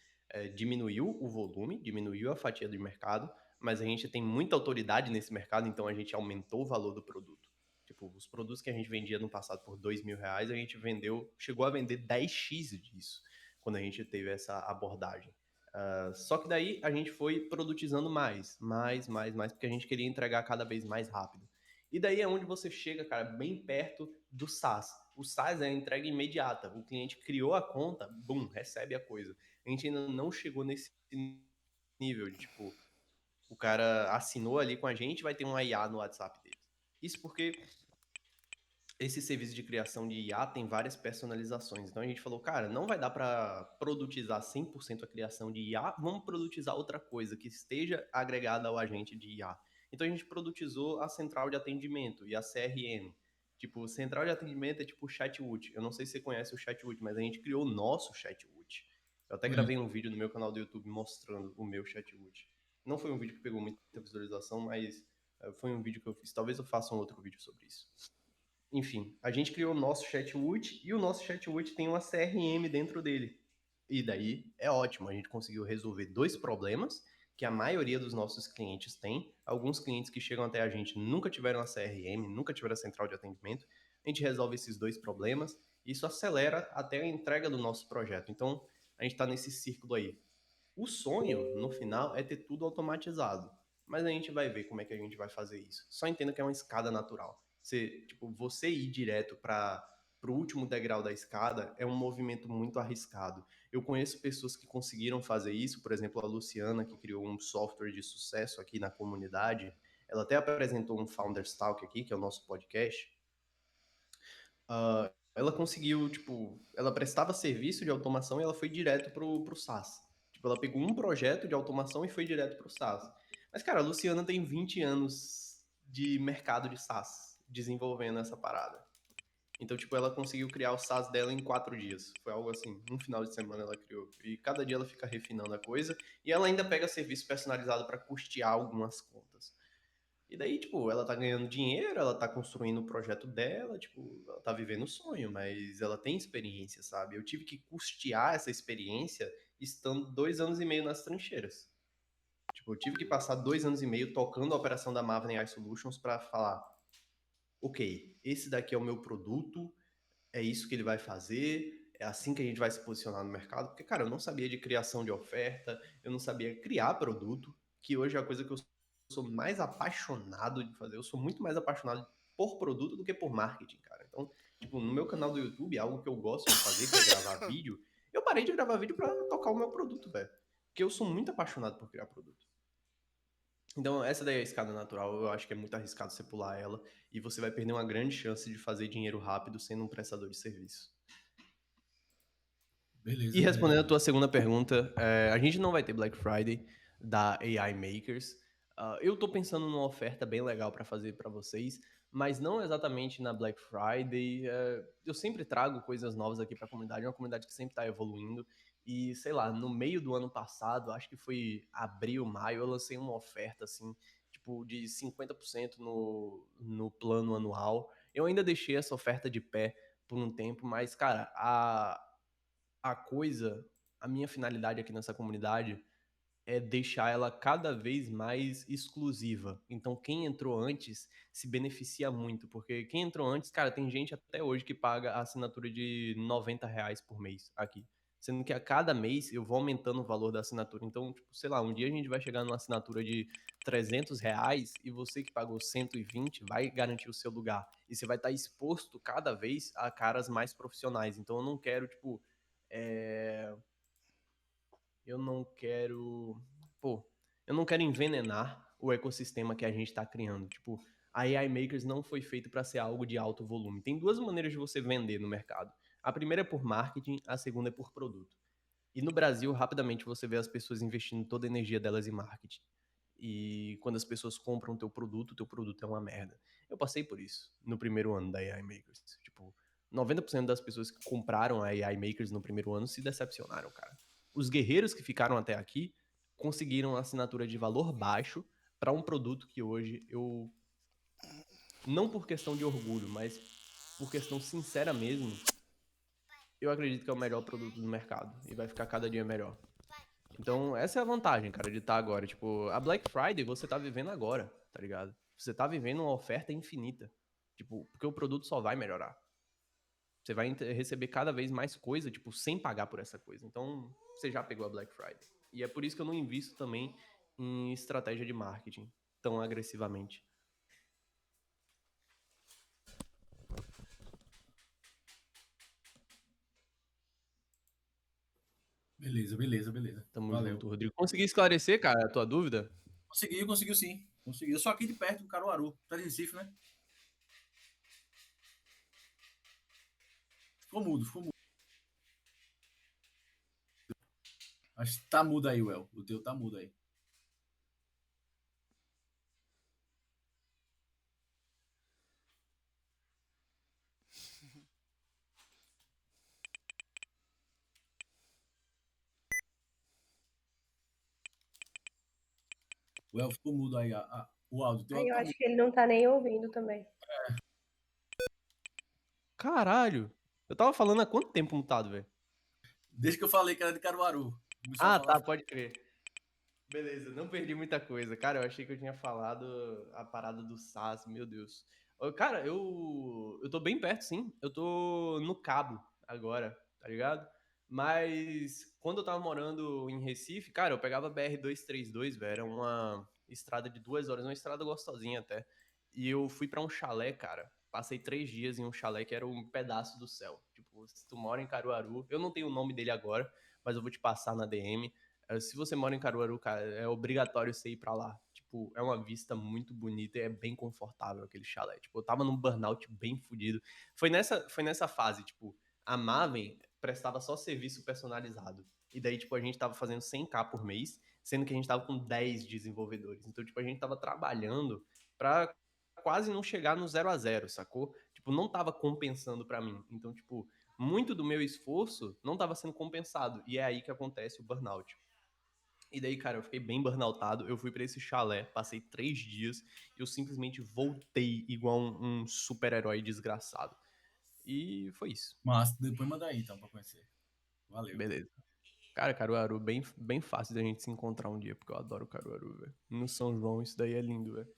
Diminuiu o volume, diminuiu a fatia de mercado, mas a gente tem muita autoridade nesse mercado, então a gente aumentou o valor do produto. Tipo, os produtos que a gente vendia no passado por 2 mil reais, a gente chegou a vender 10x disso, quando a gente teve essa abordagem. Só que daí a gente foi produtizando mais, porque a gente queria entregar cada vez mais rápido. E daí é onde você chega, cara, bem perto do SaaS. O SaaS é a entrega imediata. O cliente criou a conta, bum, recebe a coisa. A gente ainda não chegou nesse nível de, tipo, o cara assinou ali com a gente, vai ter um IA no WhatsApp dele. Isso porque esse serviço de criação de IA tem várias personalizações. Então a gente falou, cara, não vai dar para produtizar 100% a criação de IA, vamos produtizar outra coisa que esteja agregada ao agente de IA. Então a gente produtizou a central de atendimento e a CRM. Tipo, central de atendimento é tipo o Chatwood. Eu não sei se você conhece o Chatwood, mas a gente criou o nosso Chatwood. Eu até gravei um vídeo no meu canal do YouTube mostrando o meu Chatwood. Não foi um vídeo que pegou muita visualização, mas foi um vídeo que eu fiz. Talvez eu faça um outro vídeo sobre isso. Enfim, a gente criou o nosso Chatwood e o nosso Chatwood tem uma CRM dentro dele. E daí é ótimo, a gente conseguiu resolver 2 problemas que a maioria dos nossos clientes tem. Alguns clientes que chegam até a gente nunca tiveram a CRM, nunca tiveram a central de atendimento. A gente resolve esses 2 problemas e isso acelera até a entrega do nosso projeto. Então, a gente está nesse círculo aí. O sonho, no final, é ter tudo automatizado. Mas a gente vai ver como é que a gente vai fazer isso. Só entenda que é uma escada natural. Você ir direto para o último degrau da escada é um movimento muito arriscado. Eu conheço pessoas que conseguiram fazer isso, por exemplo, a Luciana, que criou um software de sucesso aqui na comunidade. Ela até apresentou um Founders Talk aqui, que é o nosso podcast. Ela conseguiu, ela prestava serviço de automação e ela foi direto pro SaaS. Ela pegou um projeto de automação e foi direto pro SaaS. Mas, cara, a Luciana tem 20 anos de mercado de SaaS, desenvolvendo essa parada. Então, ela conseguiu criar o SaaS dela em 4 dias. Foi algo assim, um final de semana ela criou. E cada dia ela fica refinando a coisa. E ela ainda pega serviço personalizado para custear algumas contas. E daí, ela tá ganhando dinheiro, ela tá construindo o projeto dela, ela tá vivendo o sonho, mas ela tem experiência, sabe? Eu tive que custear essa experiência estando 2 anos e meio nas trincheiras. Eu tive que passar 2 anos e meio tocando a operação da Maven AI Solutions para falar, ok, esse daqui é o meu produto, é isso que ele vai fazer, é assim que a gente vai se posicionar no mercado. Porque, cara, eu não sabia de criação de oferta, eu não sabia criar produto, que hoje é a coisa que eu sou mais apaixonado de fazer. Eu sou muito mais apaixonado por produto do que por marketing, cara. Então, no meu canal do YouTube, algo que eu gosto de fazer, que é gravar vídeo, eu parei de gravar vídeo para tocar o meu produto, velho. Porque eu sou muito apaixonado por criar produto. Então, essa daí é a escada natural. Eu acho que é muito arriscado você pular ela e você vai perder uma grande chance de fazer dinheiro rápido sendo um prestador de serviço. Beleza. E respondendo a tua segunda pergunta, a gente não vai ter Black Friday da AI Makers. Eu tô pensando numa oferta bem legal para fazer para vocês, mas não exatamente na Black Friday. Eu sempre trago coisas novas aqui para a comunidade, é uma comunidade que sempre está evoluindo. E, sei lá, no meio do ano passado, acho que foi abril, maio, eu lancei uma oferta, assim, de 50% no plano anual. Eu ainda deixei essa oferta de pé por um tempo, mas, cara, a minha finalidade aqui nessa comunidade é deixar ela cada vez mais exclusiva. Então, quem entrou antes se beneficia muito, porque quem entrou antes, cara, tem gente até hoje que paga a assinatura de R$90 por mês aqui. Sendo que a cada mês eu vou aumentando o valor da assinatura. Então, sei lá, um dia a gente vai chegar numa assinatura de R$300 e você que pagou 120 vai garantir o seu lugar. E você vai estar exposto cada vez a caras mais profissionais. Então, eu não quero, eu não quero. Eu não quero envenenar o ecossistema que a gente está criando. A AI Makers não foi feito para ser algo de alto volume. Tem 2 maneiras de você vender no mercado. A primeira é por marketing, a segunda é por produto. E no Brasil, rapidamente você vê as pessoas investindo toda a energia delas em marketing. E quando as pessoas compram o teu produto é uma merda. Eu passei por isso no primeiro ano da AI Makers. 90% das pessoas que compraram a AI Makers no primeiro ano se decepcionaram, cara. Os guerreiros que ficaram até aqui conseguiram assinatura de valor baixo para um produto que hoje eu, não por questão de orgulho, mas por questão sincera mesmo, eu acredito que é o melhor produto do mercado e vai ficar cada dia melhor. Então, essa é a vantagem, cara, de estar agora. A Black Friday você tá vivendo agora, tá ligado? Você tá vivendo uma oferta infinita. Porque o produto só vai melhorar. Você vai receber cada vez mais coisa, sem pagar por essa coisa. Então, você já pegou a Black Friday. E é por isso que eu não invisto também em estratégia de marketing tão agressivamente. Beleza. Tamo Valeu. junto, Rodrigo. Consegui esclarecer, cara, a tua dúvida? Conseguiu sim. Consegui. Eu sou aqui de perto, do Caruaru. Tá em Recife, né? Ficou mudo, ficou mudo. Acho que tá mudo aí, Well. O teu tá mudo aí. Well, ficou mudo aí. O áudio. Teu Aí áudio eu tá acho mudo. que ele não tá nem ouvindo também. Caralho! Eu tava falando há quanto tempo mutado, velho? Desde que eu falei que era de Caruaru. Começou a Ah, falar. tá, pode crer. Beleza, não perdi muita coisa. Cara, eu achei que eu tinha falado a parada do SAS, meu Deus. Cara, eu tô bem perto, sim. Eu tô no Cabo agora, tá ligado? Mas quando eu tava morando em Recife, cara, eu pegava a BR-232, velho. Era uma estrada de 2 horas, uma estrada gostosinha até. E eu fui pra um chalé, cara. Passei 3 dias em um chalé que era um pedaço do céu. Tipo, se tu mora em Caruaru, eu não tenho o nome dele agora, mas eu vou te passar na DM. Se você mora em Caruaru, cara, é obrigatório você ir pra lá. Tipo, é uma vista muito bonita e é bem confortável aquele chalé. Tipo, eu tava num burnout bem fodido. Foi nessa fase, tipo, a Maven prestava só serviço personalizado. E daí, tipo, a gente tava fazendo 100k por mês, sendo que a gente tava com 10 desenvolvedores. Então, tipo, a gente tava trabalhando pra quase não chegar no 0 a 0, sacou? Tipo, não tava compensando pra mim. Então, tipo, muito do meu esforço não tava sendo compensado. E é aí que acontece o burnout. E daí, cara, eu fiquei bem burnoutado. Eu fui pra esse chalé, passei 3 dias e eu simplesmente voltei igual um super-herói desgraçado. E foi isso. Mas depois manda aí, então, pra conhecer. Valeu. Beleza. Cara, Caruaru, bem, bem fácil da gente se encontrar um dia, porque eu adoro Caruaru, velho. No São João, isso daí é lindo, velho.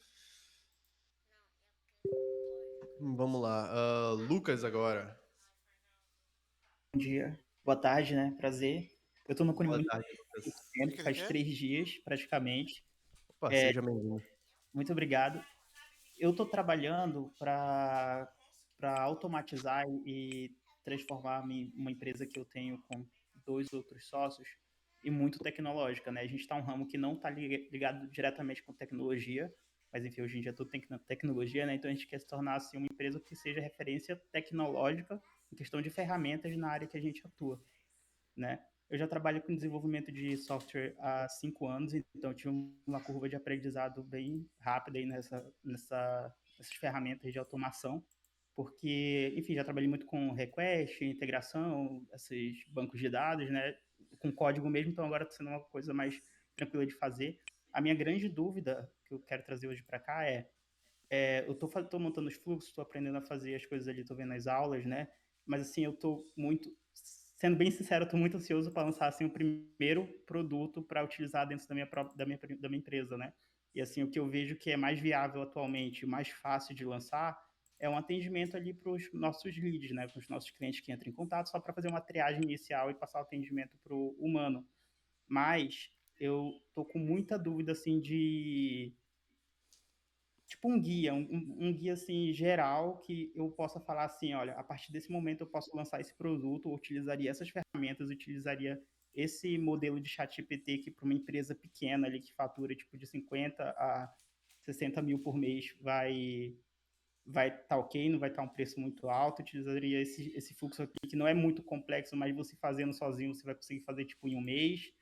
Vamos lá. Lucas agora. Bom dia, boa tarde, né? Prazer. Eu tô no Boa Conimuni tarde, Lucas. tempo, faz 3 dias, praticamente. Opa, seja bem-vindo. Muito obrigado. Eu tô trabalhando para automatizar e transformar uma empresa que eu tenho com 2 outros sócios e muito tecnológica, né? A gente está um ramo que não está ligado diretamente com tecnologia, mas enfim, hoje em dia tudo tem tecnologia, né? Então a gente quer se tornar assim uma empresa que seja referência tecnológica em questão de ferramentas na área que a gente atua, né? Eu já trabalho com desenvolvimento de software há 5 anos, então eu tive uma curva de aprendizado bem rápida aí nessas ferramentas de automação, porque, enfim, já trabalhei muito com request, integração, esses bancos de dados, né, com código mesmo, então agora está sendo uma coisa mais tranquila de fazer. A minha grande dúvida que eu quero trazer hoje para cá eu tô montando os fluxos, tô aprendendo a fazer as coisas ali, tô vendo as aulas, né? Mas assim, sendo bem sincero, eu tô muito ansioso para lançar assim o primeiro produto para utilizar dentro da minha empresa, né? E assim, o que eu vejo que é mais viável atualmente, mais fácil de lançar, é um atendimento ali para os nossos leads, né? Com os nossos clientes que entram em contato, só para fazer uma triagem inicial e passar o atendimento para o humano. Mas eu tô com muita dúvida assim de tipo um guia, um guia assim geral que eu possa falar assim, olha, a partir desse momento eu posso lançar esse produto, eu utilizaria essas ferramentas, eu utilizaria esse modelo de chat GPT que para uma empresa pequena ali que fatura tipo de 50 a 60 mil por mês vai estar ok, não vai estar um preço muito alto, utilizaria esse fluxo aqui, que não é muito complexo, mas você fazendo sozinho, você vai conseguir fazer tipo em um mês,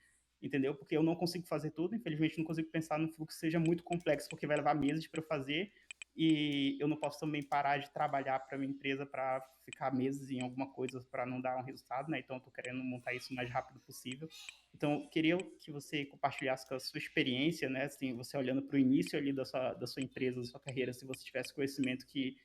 entendeu? Porque eu não consigo fazer tudo, infelizmente não consigo pensar num fluxo que seja muito complexo, porque vai levar meses para eu fazer, e eu não posso também parar de trabalhar para minha empresa para ficar meses em alguma coisa para não dar um resultado, né? Então eu estou querendo montar isso o mais rápido possível. Então, queria que você compartilhasse com a sua experiência, né? Assim, você olhando para o início ali da sua empresa, da sua carreira, se você tivesse conhecimento que,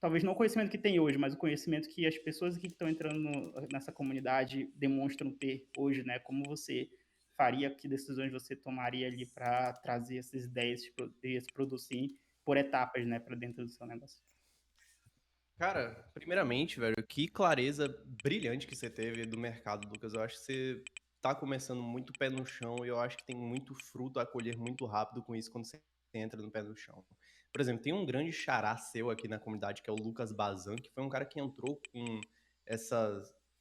talvez não o conhecimento que tem hoje, mas o conhecimento que as pessoas que estão entrando nessa comunidade demonstram ter hoje, né? Como você faria, que decisões você tomaria ali para trazer essas ideias, esse produto, sim, por etapas, né, para dentro do seu negócio? Cara, primeiramente, velho, que clareza brilhante que você teve do mercado, Lucas. Eu acho que você tá começando muito pé no chão e eu acho que tem muito fruto a colher muito rápido com isso quando você entra no pé no chão. Por exemplo, tem um grande xará seu aqui na comunidade que é o Lucas Bazan, que foi um cara que entrou com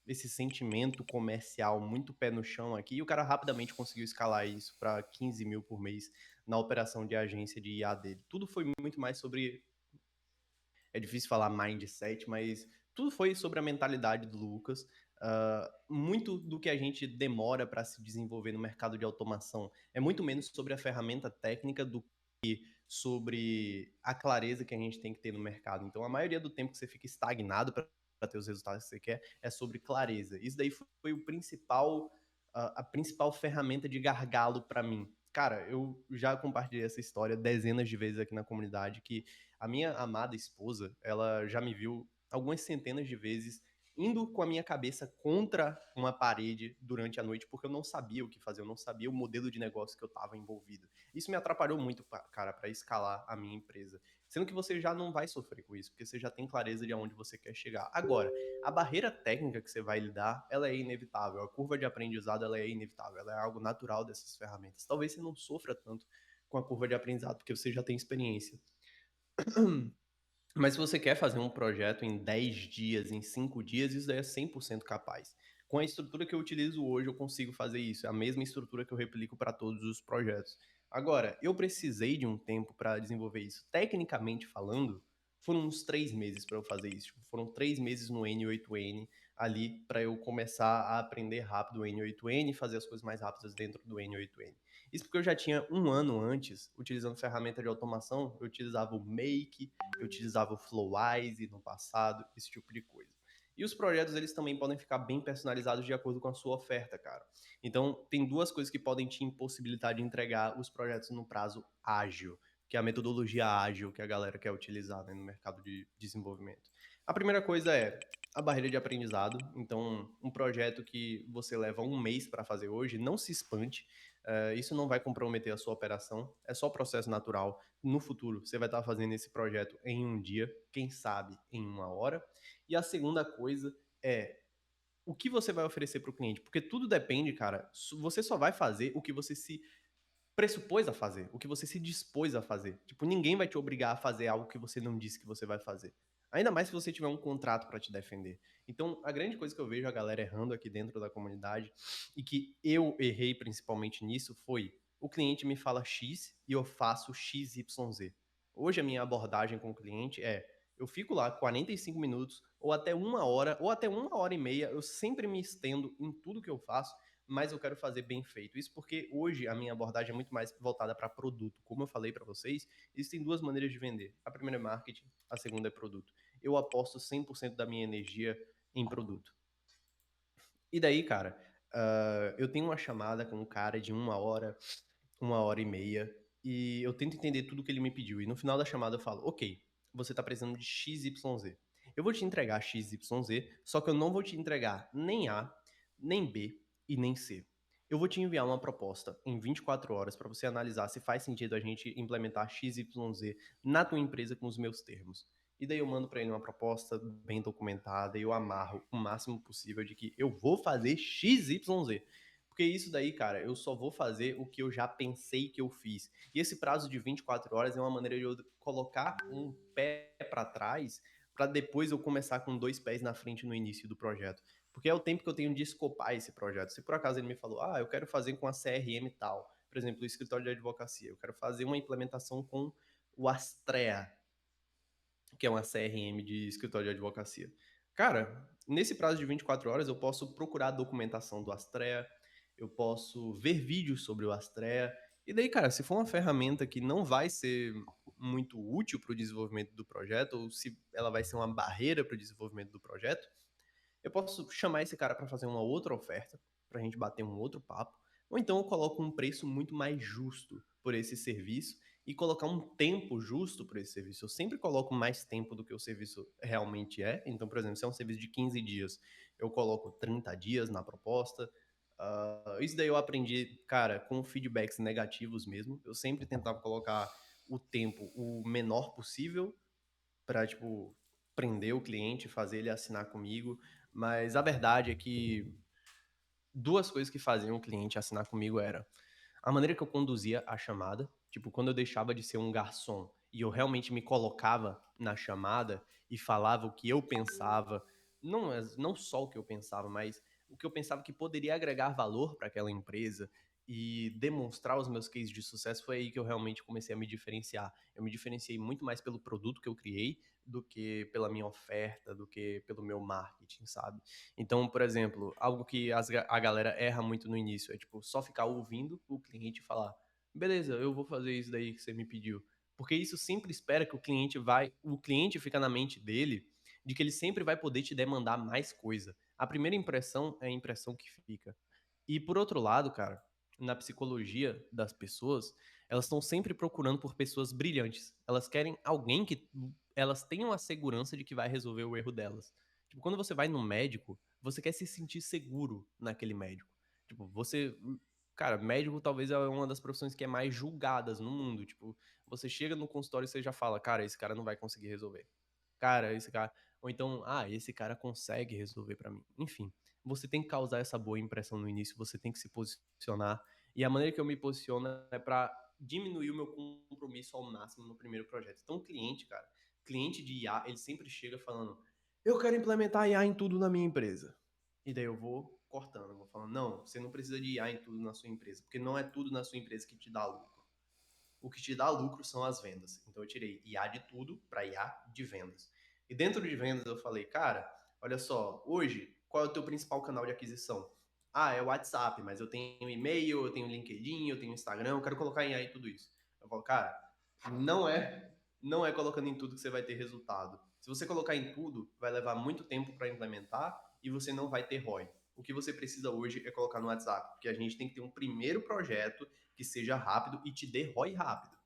esse sentimento comercial muito pé no chão aqui e o cara rapidamente conseguiu escalar isso para 15 mil por mês na operação de agência de IA dele. Tudo foi muito mais sobre, é difícil falar mindset, mas tudo foi sobre a mentalidade do Lucas. Muito do que a gente demora para se desenvolver no mercado de automação é muito menos sobre a ferramenta técnica do que sobre a clareza que a gente tem que ter no mercado. Então, a maioria do tempo que você fica estagnado para ter os resultados que você quer é sobre clareza. Isso daí foi o principal, a principal ferramenta de gargalo para mim. Cara, eu já compartilhei essa história dezenas de vezes aqui na comunidade, que a minha amada esposa, ela já me viu algumas centenas de vezes indo com a minha cabeça contra uma parede durante a noite, porque eu não sabia o que fazer, eu não sabia o modelo de negócio que eu estava envolvido. Isso me atrapalhou muito, cara, para escalar a minha empresa. Sendo que você já não vai sofrer com isso, porque você já tem clareza de aonde você quer chegar. Agora, a barreira técnica que você vai lidar, ela é inevitável. A curva de aprendizado, ela é inevitável. Ela é algo natural dessas ferramentas. Talvez você não sofra tanto com a curva de aprendizado, porque você já tem experiência. Mas se você quer fazer um projeto em 10 dias, em 5 dias, isso daí é 100% capaz. Com a estrutura que eu utilizo hoje, eu consigo fazer isso. É a mesma estrutura que eu replico para todos os projetos. Agora, eu precisei de um tempo para desenvolver isso. Tecnicamente falando, foram uns 3 meses para eu fazer isso. Tipo, foram 3 meses no N8N ali para eu começar a aprender rápido o N8N e fazer as coisas mais rápidas dentro do N8N. Isso porque eu já tinha um ano antes, utilizando ferramenta de automação, eu utilizava o Make, eu utilizava o Flowise no passado, esse tipo de coisa. E os projetos, eles também podem ficar bem personalizados de acordo com a sua oferta, cara. Então, tem duas coisas que podem te impossibilitar de entregar os projetos no prazo ágil, que é a metodologia ágil que a galera quer utilizar, né, no mercado de desenvolvimento. A primeira coisa é a barreira de aprendizado. Então, um projeto que você leva um mês para fazer hoje, não se espante. Isso não vai comprometer a sua operação, é só processo natural. No futuro, você vai estar fazendo esse projeto em um dia, quem sabe em uma hora. E a segunda coisa é o que você vai oferecer para o cliente, porque tudo depende, cara. Você só vai fazer o que você se pressupôs a fazer, o que você se dispôs a fazer. Tipo, ninguém vai te obrigar a fazer algo que você não disse que você vai fazer. Ainda mais se você tiver um contrato para te defender. Então, a grande coisa que eu vejo a galera errando aqui dentro da comunidade, e que eu errei principalmente nisso, foi o cliente me fala X e eu faço XYZ. Hoje a minha abordagem com o cliente é, eu fico lá 45 minutos, ou até uma hora, ou até uma hora e meia, eu sempre me estendo em tudo que eu faço, mas eu quero fazer bem feito. Isso porque hoje a minha abordagem é muito mais voltada para produto. Como eu falei para vocês, existem duas maneiras de vender. A primeira é marketing, a segunda é produto. Eu aposto 100% da minha energia em produto. E daí, cara, eu tenho uma chamada com um cara de uma hora e meia, e eu tento entender tudo que ele me pediu. E no final da chamada eu falo, ok, você tá precisando de XYZ. Eu vou te entregar XYZ, só que eu não vou te entregar nem A, nem B e nem C. Eu vou te enviar uma proposta em 24 horas para você analisar se faz sentido a gente implementar XYZ na tua empresa com os meus termos. E daí eu mando para ele uma proposta bem documentada e eu amarro o máximo possível de que eu vou fazer XYZ. Porque isso daí, cara, eu só vou fazer o que eu já pensei que eu fiz. E esse prazo de 24 horas é uma maneira de eu colocar um pé para trás para depois eu começar com 2 pés na frente no início do projeto. Porque é o tempo que eu tenho de escopar esse projeto. Se por acaso ele me falou, eu quero fazer com a CRM tal, por exemplo, o escritório de advocacia, eu quero fazer uma implementação com o Astrea, que é uma CRM de escritório de advocacia. Cara, nesse prazo de 24 horas eu posso procurar a documentação do Astrea, eu posso ver vídeos sobre o Astrea, e daí, cara, se for uma ferramenta que não vai ser muito útil para o desenvolvimento do projeto, ou se ela vai ser uma barreira para o desenvolvimento do projeto, eu posso chamar esse cara para fazer uma outra oferta, para a gente bater um outro papo, ou então eu coloco um preço muito mais justo por esse serviço e colocar um tempo justo por esse serviço. Eu sempre coloco mais tempo do que o serviço realmente é. Então, por exemplo, se é um serviço de 15 dias, eu coloco 30 dias na proposta. Isso daí eu aprendi, cara, com feedbacks negativos mesmo. Eu sempre tentava colocar o tempo o menor possível para, tipo, prender o cliente, fazer ele assinar comigo. Mas a verdade é que duas coisas que faziam o cliente assinar comigo era a maneira que eu conduzia a chamada, tipo, quando eu deixava de ser um garçom e eu realmente me colocava na chamada e falava o que eu pensava, não só o que eu pensava, mas o que eu pensava que poderia agregar valor para aquela empresa e demonstrar os meus cases de sucesso, foi aí que eu realmente comecei a me diferenciar. Eu me diferenciei muito mais pelo produto que eu criei do que pela minha oferta, do que pelo meu marketing, sabe? Então, por exemplo, algo que a galera erra muito no início é, tipo, só ficar ouvindo o cliente falar, beleza, eu vou fazer isso daí que você me pediu. Porque isso sempre espera que o cliente fica na mente dele de que ele sempre vai poder te demandar mais coisa. A primeira impressão é a impressão que fica. E por outro lado, cara, na psicologia das pessoas, elas estão sempre procurando por pessoas brilhantes. Elas querem alguém que elas tenham a segurança de que vai resolver o erro delas. Tipo, quando você vai no médico, você quer se sentir seguro naquele médico. Tipo, cara, médico talvez é uma das profissões que é mais julgadas no mundo. Tipo, você chega no consultório e você já fala, cara, esse cara não vai conseguir resolver. Cara, esse cara. Ou então, esse cara consegue resolver pra mim. Enfim, você tem que causar essa boa impressão no início, você tem que se posicionar. E a maneira que eu me posiciono é pra diminuir o meu compromisso ao máximo no primeiro projeto. Então, o cliente, cara, cliente de IA, ele sempre chega falando: eu quero implementar IA em tudo na minha empresa. E daí eu vou cortando, eu vou falando: não, você não precisa de IA em tudo na sua empresa, porque não é tudo na sua empresa que te dá lucro. O que te dá lucro são as vendas. Então eu tirei IA de tudo para IA de vendas. E dentro de vendas eu falei, cara, olha só, hoje, qual é o teu principal canal de aquisição? É o WhatsApp, mas eu tenho e-mail, eu tenho LinkedIn, eu tenho Instagram, eu quero colocar em AI tudo isso. Eu falo, cara, não é colocando em tudo que você vai ter resultado. Se você colocar em tudo, vai levar muito tempo para implementar e você não vai ter ROI. O que você precisa hoje é colocar no WhatsApp, porque a gente tem que ter um primeiro projeto que seja rápido e te dê ROI rápido.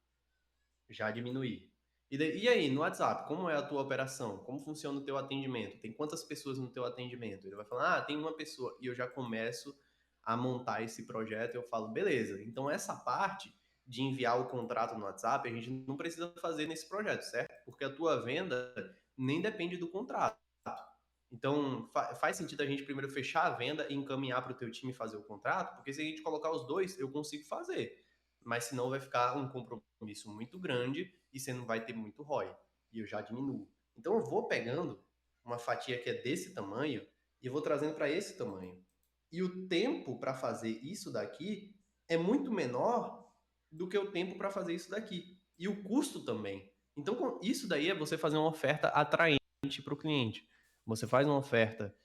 Já diminuir. E aí, no WhatsApp, como é a tua operação? Como funciona o teu atendimento? Tem quantas pessoas no teu atendimento? Ele vai falar, tem uma pessoa. E eu já começo a montar esse projeto e eu falo, beleza, então essa parte de enviar o contrato no WhatsApp, a gente não precisa fazer nesse projeto, certo? Porque a tua venda nem depende do contrato. Então, faz sentido a gente primeiro fechar a venda e encaminhar para o teu time fazer o contrato, porque se a gente colocar os dois, eu consigo fazer. Mas senão vai ficar um compromisso muito grande e você não vai ter muito ROI. E eu já diminuo. Então, eu vou pegando uma fatia que é desse tamanho e vou trazendo para esse tamanho. E o tempo para fazer isso daqui é muito menor do que o tempo para fazer isso daqui. E o custo também. Então, isso daí é você fazer uma oferta atraente para o cliente. Você faz uma oferta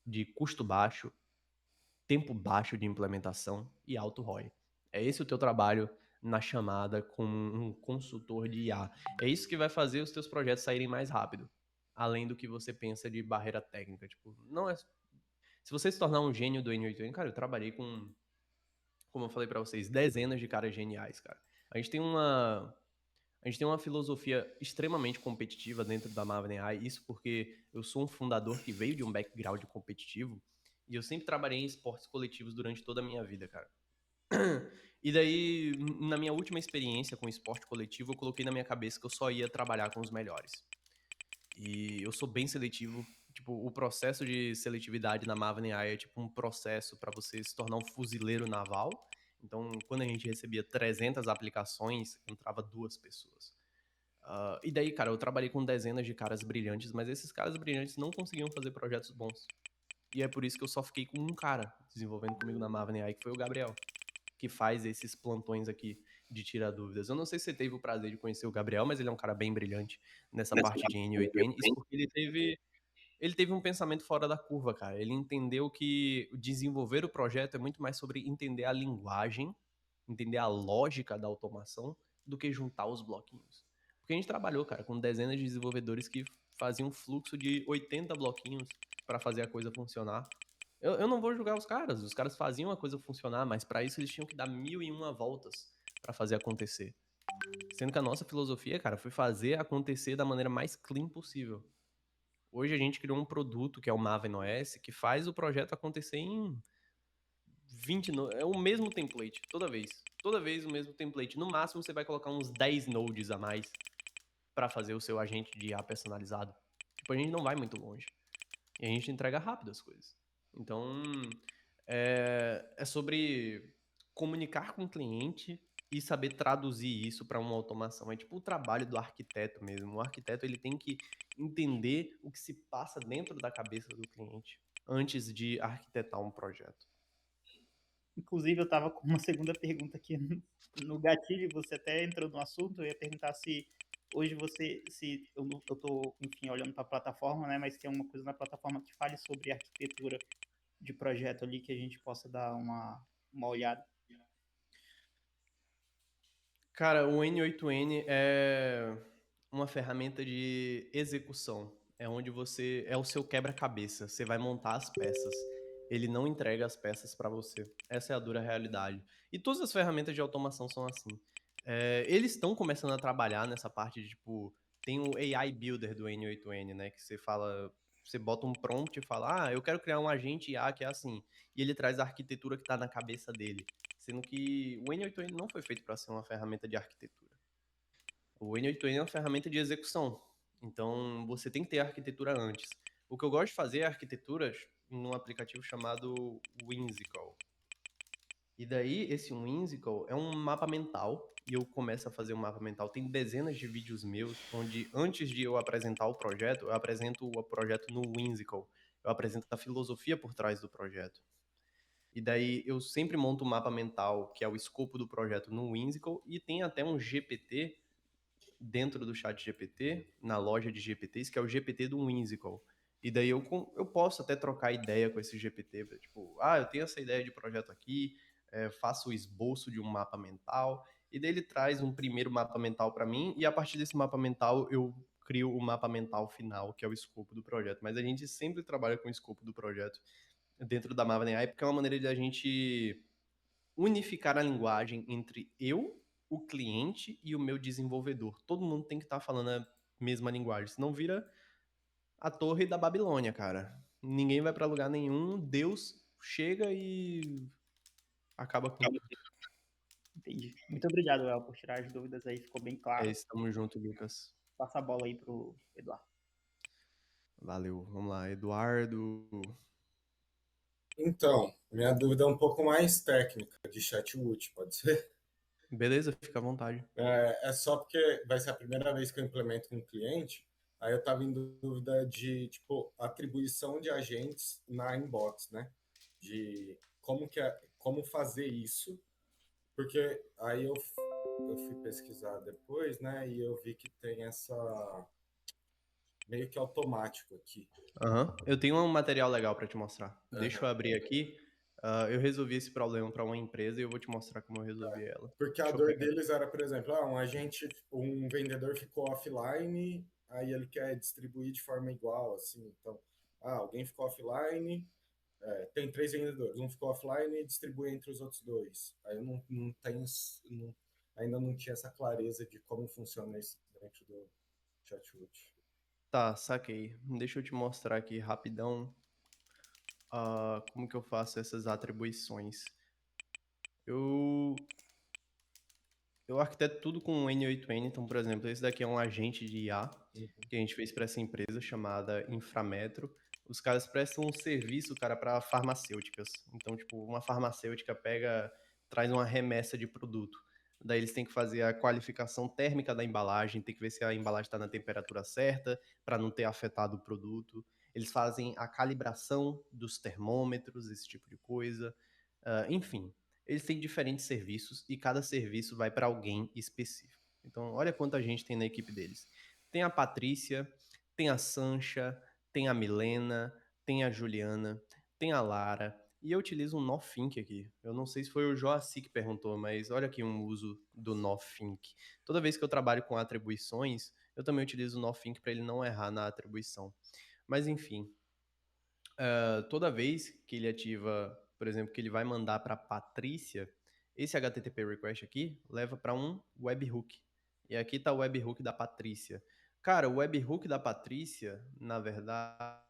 de custo baixo, tempo baixo de implementação e alto ROI. É esse o teu trabalho na chamada com um consultor de IA. É isso que vai fazer os teus projetos saírem mais rápido, além do que você pensa de barreira técnica. Tipo, não é. Se você se tornar um gênio do N8N, cara, eu trabalhei com, como eu falei para vocês, dezenas de caras geniais, cara. A gente tem uma filosofia extremamente competitiva dentro da Maven AI, isso porque eu sou um fundador que veio de um background competitivo e eu sempre trabalhei em esportes coletivos durante toda a minha vida, cara. E daí, na minha última experiência com esporte coletivo, eu coloquei na minha cabeça que eu só ia trabalhar com os melhores. E eu sou bem seletivo. Tipo, o processo de seletividade na Maven AI é tipo um processo para você se tornar um fuzileiro naval. Então, quando a gente recebia 300 aplicações, entrava 2 pessoas. E daí, cara, eu trabalhei com dezenas de caras brilhantes, mas esses caras brilhantes não conseguiam fazer projetos bons. E é por isso que eu só fiquei com um cara desenvolvendo comigo na Maven AI, que foi o Gabriel, que faz esses plantões aqui de tirar dúvidas. Eu não sei se você teve o prazer de conhecer o Gabriel, mas ele é um cara bem brilhante nessa parte de N8N. Isso porque ele teve um pensamento fora da curva, cara. Ele entendeu que desenvolver o projeto é muito mais sobre entender a linguagem, entender a lógica da automação, do que juntar os bloquinhos. Porque a gente trabalhou, cara, com dezenas de desenvolvedores que faziam um fluxo de 80 bloquinhos para fazer a coisa funcionar. Eu não vou julgar os caras faziam a coisa funcionar, mas para isso eles tinham que dar 1001 voltas para fazer acontecer. Sendo que a nossa filosofia, cara, foi fazer acontecer da maneira mais clean possível. Hoje a gente criou um produto que é o Maven OS, que faz o projeto acontecer em 20 nodes. É o mesmo template, toda vez. Toda vez o mesmo template. No máximo você vai colocar uns 10 nodes a mais para fazer o seu agente de IA personalizado. Tipo, a gente não vai muito longe. E a gente entrega rápido as coisas. Então, é sobre comunicar com o cliente e saber traduzir isso para uma automação. É tipo o trabalho do arquiteto mesmo. O arquiteto ele tem que entender o que se passa dentro da cabeça do cliente antes de arquitetar um projeto. Inclusive, eu estava com uma segunda pergunta aqui no gatilho, você até entrou no assunto, eu ia perguntar se hoje eu tô, enfim, olhando para a plataforma, né, mas tem alguma coisa na plataforma que fale sobre arquitetura de projeto ali que a gente possa dar uma olhada. Cara, o N8N é uma ferramenta de execução. É onde você é o seu quebra-cabeça. Você vai montar as peças. Ele não entrega as peças para você. Essa é a dura realidade. E todas as ferramentas de automação são assim. Eles estão começando a trabalhar nessa parte de tipo, tem o AI Builder do N8N, né? Que você fala, você bota um prompt e fala, eu quero criar um agente IA que é assim. E ele traz a arquitetura que está na cabeça dele. Sendo que o N8N não foi feito para ser uma ferramenta de arquitetura. O N8N é uma ferramenta de execução. Então, você tem que ter a arquitetura antes. O que eu gosto de fazer é arquiteturas num aplicativo chamado Whimsical. E daí, esse Whimsical é um mapa mental, e eu começo a fazer um mapa mental. Tem dezenas de vídeos meus, onde antes de eu apresentar o projeto, eu apresento o projeto no Whimsical. Eu apresento a filosofia por trás do projeto. E daí eu sempre monto um mapa mental, que é o escopo do projeto no Whimsical, e tem até um GPT dentro do chat GPT, na loja de GPTs, que é o GPT do Whimsical. E daí eu posso até trocar ideia com esse GPT, tipo, eu tenho essa ideia de projeto aqui, faço o esboço de um mapa mental, e daí ele traz um primeiro mapa mental para mim, e a partir desse mapa mental eu crio o mapa mental final, que é o escopo do projeto. Mas a gente sempre trabalha com o escopo do projeto dentro da Maven AI, porque é uma maneira de a gente unificar a linguagem entre eu, o cliente e o meu desenvolvedor. Todo mundo tem que estar falando a mesma linguagem, senão vira a torre da Babilônia, cara. Ninguém vai para lugar nenhum, Deus chega e acaba com tudo. Entendi. Muito obrigado, El, por tirar as dúvidas aí, ficou bem É claro. isso, tamo junto, Lucas. Passa a bola aí pro Eduardo. Valeu, vamos lá, Eduardo. Então, minha dúvida é um pouco mais técnica de chatbot, pode ser? Beleza, fica à vontade. É só porque vai ser a primeira vez que eu implemento com um cliente, aí eu estava em dúvida de, tipo, atribuição de agentes na inbox, né? De como fazer isso, porque aí eu fui pesquisar depois, né? E eu vi que tem essa meio que automático aqui. Eu tenho um material legal para te mostrar. Deixa eu abrir aqui. Eu resolvi esse problema para uma empresa e eu vou te mostrar como eu resolvi ela. Porque a dor deles era, por exemplo, um vendedor ficou offline, aí ele quer distribuir de forma igual, assim. Então, alguém ficou offline, tem 3 vendedores, um ficou offline e distribui entre os outros 2. Aí eu não tenho, ainda não tinha essa clareza de como funciona isso dentro do chatbot. Tá, saquei. Deixa eu te mostrar aqui rapidão como que eu faço essas atribuições. Eu arquiteto tudo com o N8N, então, por exemplo, esse daqui é um agente de IA que a gente fez para essa empresa chamada Inframetro. Os caras prestam um serviço, cara, para farmacêuticas. Então, tipo, uma farmacêutica traz uma remessa de produto. Daí eles têm que fazer a qualificação térmica da embalagem, tem que ver se a embalagem está na temperatura certa, para não ter afetado o produto. Eles fazem a calibração dos termômetros, esse tipo de coisa. Enfim, eles têm diferentes serviços e cada serviço vai para alguém específico. Então, olha quanta gente tem na equipe deles. Tem a Patrícia, tem a Sancha, tem a Milena, tem a Juliana, tem a Lara. E eu utilizo um Nothink aqui. Eu não sei se foi o Joaci que perguntou, mas olha aqui um uso do Nothink. Toda vez que eu trabalho com atribuições, eu também utilizo o Nothink para ele não errar na atribuição. Mas enfim, toda vez que ele ativa, por exemplo, que ele vai mandar para Patrícia, esse HTTP request aqui leva para um webhook. E aqui está o webhook da Patrícia. Cara, o webhook da Patrícia, na verdade,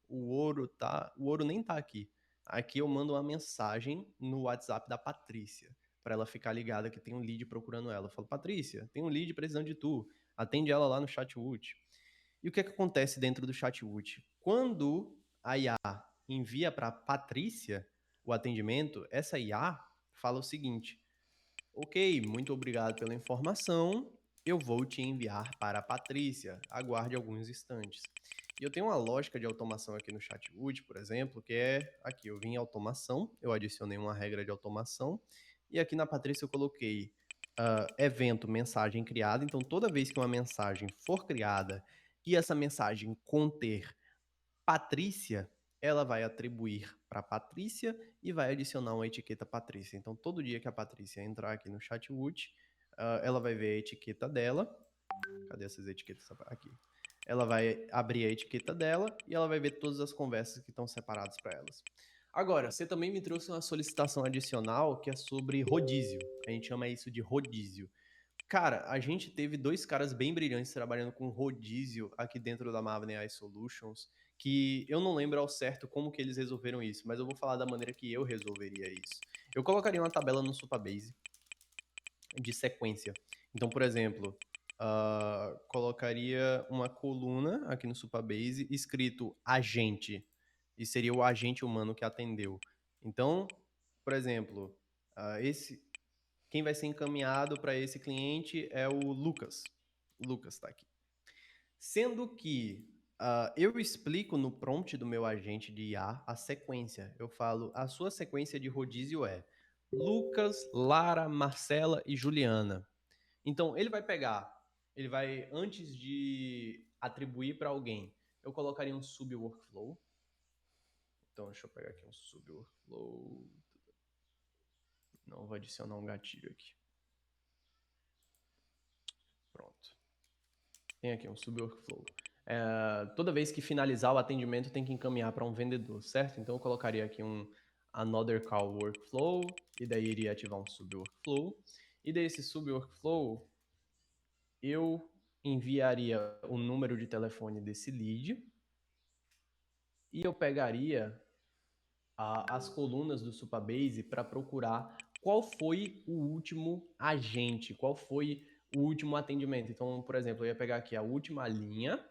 o ouro nem tá aqui. Aqui eu mando uma mensagem no WhatsApp da Patrícia, para ela ficar ligada que tem um lead procurando ela. Eu falo, Patrícia, tem um lead precisando de tu. Atende ela lá no chatbot. E o que acontece dentro do chatbot? Quando a IA envia para a Patrícia o atendimento, essa IA fala o seguinte: ok, muito obrigado pela informação, eu vou te enviar para a Patrícia, aguarde alguns instantes. E eu tenho uma lógica de automação aqui no Chatwood, por exemplo, que é aqui, eu vim em automação, eu adicionei uma regra de automação, e aqui na Patrícia eu coloquei evento mensagem criada. Então, toda vez que uma mensagem for criada e essa mensagem conter Patrícia, ela vai atribuir para Patrícia e vai adicionar uma etiqueta Patrícia. Então, todo dia que a Patrícia entrar aqui no Chatwood, ela vai ver a etiqueta dela. Cadê essas etiquetas? Aqui. Ela vai abrir a etiqueta dela e ela vai ver todas as conversas que estão separadas para elas. Agora, você também me trouxe uma solicitação adicional que é sobre rodízio. A gente chama isso de rodízio. Cara, a gente teve 2 caras bem brilhantes trabalhando com rodízio aqui dentro da Maven AI Solutions, que eu não lembro ao certo como que eles resolveram isso, mas eu vou falar da maneira que eu resolveria isso. Eu colocaria uma tabela no Supabase de sequência. Então, por exemplo, colocaria uma coluna aqui no Supabase escrito agente, e seria o agente humano que atendeu. Então, por exemplo, quem vai ser encaminhado para esse cliente é o Lucas. O Lucas está aqui. Sendo que eu explico no prompt do meu agente de IA a sequência. Eu falo, a sua sequência de rodízio é Lucas, Lara, Marcela e Juliana. Então, ele vai, antes de atribuir para alguém, eu colocaria um sub-workflow. Então, deixa eu pegar aqui um sub-workflow. Não, vou adicionar um gatilho aqui. Pronto. Tem aqui um sub-workflow. Toda vez que finalizar o atendimento, tem que encaminhar para um vendedor, certo? Então, eu colocaria aqui um another call workflow, e daí iria ativar um sub-workflow. E desse sub-workflow, eu enviaria o número de telefone desse lead e eu pegaria as colunas do Supabase para procurar qual foi o último agente, qual foi o último atendimento. Então, por exemplo, eu ia pegar aqui a última linha,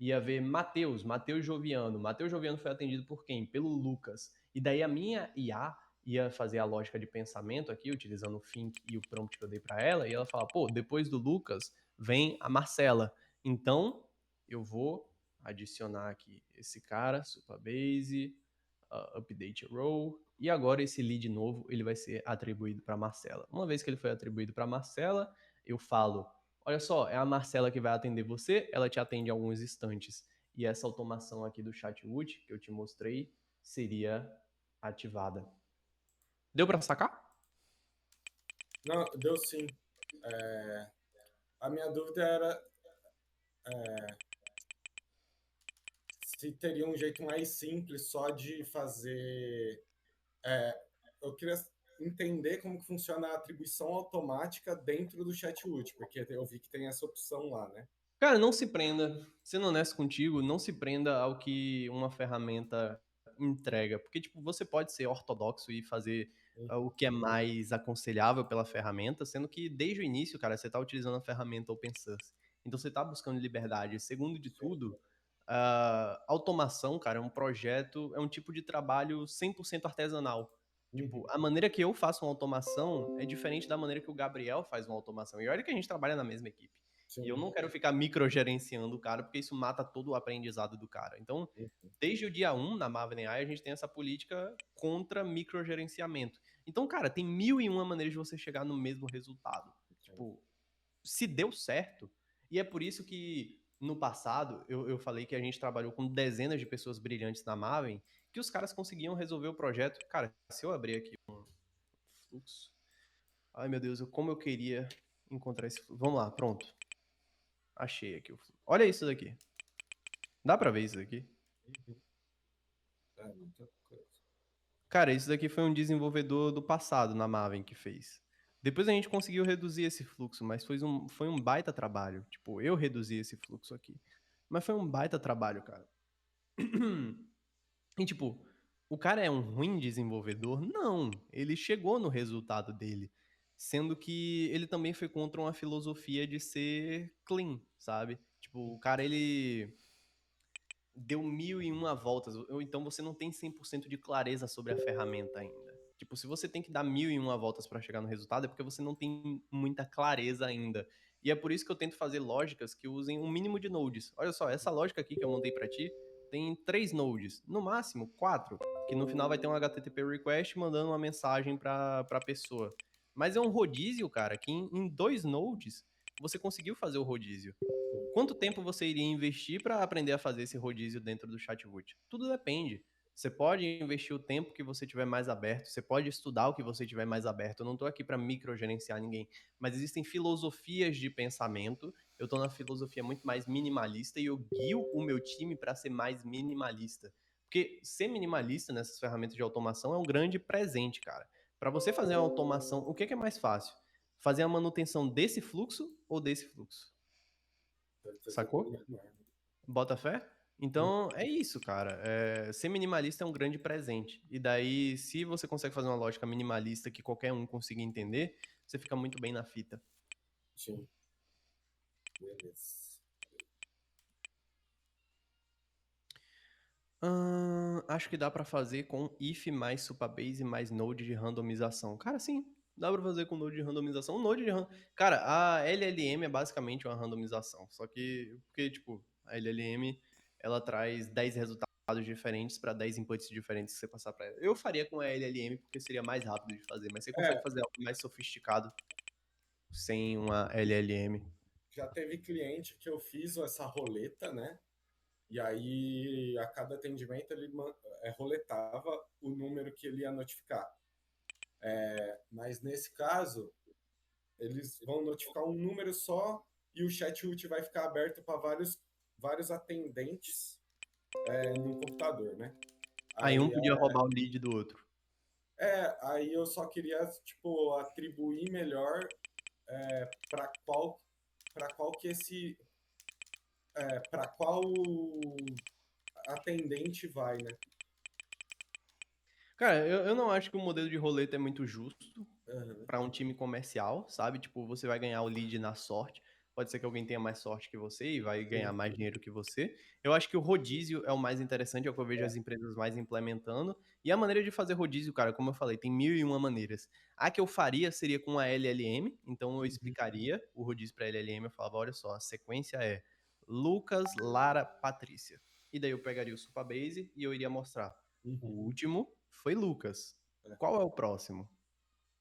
ia ver Matheus Joviano. Matheus Joviano foi atendido por quem? Pelo Lucas. E daí a minha IA ia fazer a lógica de pensamento aqui, utilizando o think e o prompt que eu dei para ela, e ela fala, pô, depois do Lucas vem a Marcela. Então, eu vou adicionar aqui esse cara, Supabase, update row, e agora esse lead novo ele vai ser atribuído para Marcela. Uma vez que ele foi atribuído para Marcela, eu falo, olha só, é a Marcela que vai atender você, ela te atende em alguns instantes. E essa automação aqui do Chatwood que eu te mostrei seria ativada. Deu para sacar? Não, deu sim. A minha dúvida era se teria um jeito mais simples só de fazer. Eu queria entender como que funciona a atribuição automática dentro do Chatwood, porque eu vi que tem essa opção lá, né? Cara, não se prenda, sendo honesto contigo, não se prenda ao que uma ferramenta entrega, porque tipo, você pode ser ortodoxo e fazer o que é mais aconselhável pela ferramenta, sendo que desde o início, cara, você está utilizando a ferramenta open source. Então você está buscando liberdade. Segundo de tudo, automação, cara, é um projeto, é um tipo de trabalho 100% artesanal. Tipo, a maneira que eu faço uma automação é diferente da maneira que o Gabriel faz uma automação. E olha que a gente trabalha na mesma equipe. Sim. E eu não quero ficar microgerenciando o cara, porque isso mata todo o aprendizado do cara. Então, desde o dia 1, na Maven AI, a gente tem essa política contra microgerenciamento. Então, cara, tem 1001 maneiras de você chegar no mesmo resultado. Tipo, se deu certo, e é por isso que no passado eu falei que a gente trabalhou com dezenas de pessoas brilhantes na Maven, que os caras conseguiam resolver o projeto. Cara, se eu abrir aqui um fluxo... Ai, meu Deus, como eu queria encontrar esse fluxo. Vamos lá, pronto. Achei aqui o fluxo. Olha isso daqui. Dá pra ver isso daqui? Muita coisa. Cara, isso daqui foi um desenvolvedor do passado na Maven que fez. Depois a gente conseguiu reduzir esse fluxo, mas foi um baita trabalho. Tipo, eu reduzi esse fluxo aqui. Mas foi um baita trabalho, cara. E tipo, o cara é um ruim desenvolvedor? Não. Ele chegou no resultado dele. Sendo que ele também foi contra uma filosofia de ser clean, sabe? Tipo, o cara, ele deu 1001 voltas, ou então você não tem 100% de clareza sobre a ferramenta ainda. Tipo, se você tem que dar 1001 voltas para chegar no resultado, é porque você não tem muita clareza ainda. E é por isso que eu tento fazer lógicas que usem um mínimo de nodes. Olha só, essa lógica aqui que eu montei para ti tem 3 nodes, no máximo 4, que no final vai ter um HTTP request mandando uma mensagem para a pessoa. Mas é um rodízio, cara, que em 2 nodes você conseguiu fazer o rodízio. Quanto tempo você iria investir para aprender a fazer esse rodízio dentro do Chatwood? Tudo depende. Você pode investir o tempo que você tiver mais aberto, você pode estudar o que você tiver mais aberto. Eu não estou aqui para microgerenciar ninguém, mas existem filosofias de pensamento. Eu estou na filosofia muito mais minimalista e eu guio o meu time para ser mais minimalista. Porque ser minimalista nessas ferramentas de automação é um grande presente, cara. Para você fazer uma automação, o que é mais fácil? Fazer a manutenção desse fluxo ou desse fluxo? Sacou? Bota fé? Então, é isso, cara. Ser minimalista é um grande presente. E daí, se você consegue fazer uma lógica minimalista que qualquer um consiga entender, você fica muito bem na fita. Sim. Beleza. Acho que dá pra fazer com if mais supabase mais node de randomização. Cara, sim. Dá pra fazer com node de randomização. Cara, a LLM é basicamente uma randomização. Só que, porque, tipo, a LLM, ela traz 10 resultados diferentes pra 10 inputs diferentes que você passar pra ela. Eu faria com a LLM porque seria mais rápido de fazer, mas você consegue fazer algo mais sofisticado sem uma LLM. Já teve cliente que eu fiz essa roleta, né? E aí, a cada atendimento, ele roletava o número que ele ia notificar. Mas nesse caso, eles vão notificar um número só e o chat vai ficar aberto para vários atendentes no computador, né? Aí um podia roubar o lead do outro. Aí eu só queria, tipo, atribuir melhor para qual que esse... para qual atendente vai, né? Cara, eu não acho que o modelo de roleta é muito justo para um time comercial, sabe? Tipo, você vai ganhar o lead na sorte. Pode ser que alguém tenha mais sorte que você e vai ganhar mais dinheiro que você. Eu acho que o rodízio é o mais interessante, é o que eu vejo as empresas mais implementando. E a maneira de fazer rodízio, cara, como eu falei, tem 1001 maneiras. A que eu faria seria com a LLM, então eu explicaria o rodízio para LLM, eu falava, olha só, a sequência é Lucas, Lara, Patrícia. E daí eu pegaria o Supabase e eu iria mostrar. O último foi Lucas. Qual é o próximo?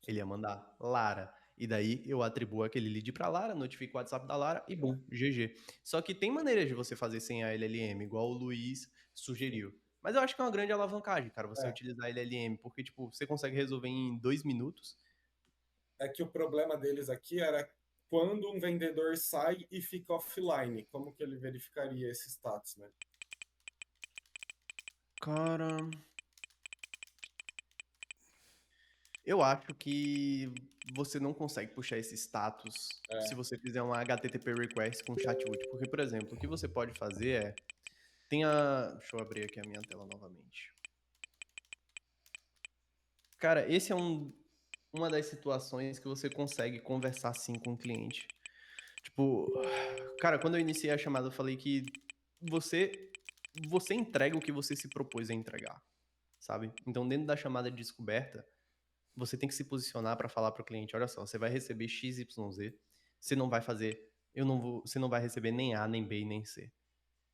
Ele ia mandar Lara. E daí eu atribuo aquele lead para Lara, notifico o WhatsApp da Lara e bum, GG. Só que tem maneiras de você fazer sem a LLM, igual o Luiz sugeriu. Mas eu acho que é uma grande alavancagem, cara, você utilizar a LLM, porque tipo, você consegue resolver em 2 minutos. É que o problema deles aqui era quando um vendedor sai e fica offline, como que ele verificaria esse status, né? Cara, eu acho que você não consegue puxar esse status se você fizer uma HTTP request com chatwood. Porque, por exemplo, o que você pode fazer é... Deixa eu abrir aqui a minha tela novamente. Cara, esse é uma das situações que você consegue conversar sim com o cliente. Tipo, cara, quando eu iniciei a chamada, eu falei que você entrega o que você se propôs a entregar, sabe? Então, dentro da chamada de descoberta, você tem que se posicionar para falar para o cliente, olha só, você vai receber XYZ, você não vai fazer, você não vai receber nem A, nem B, nem C.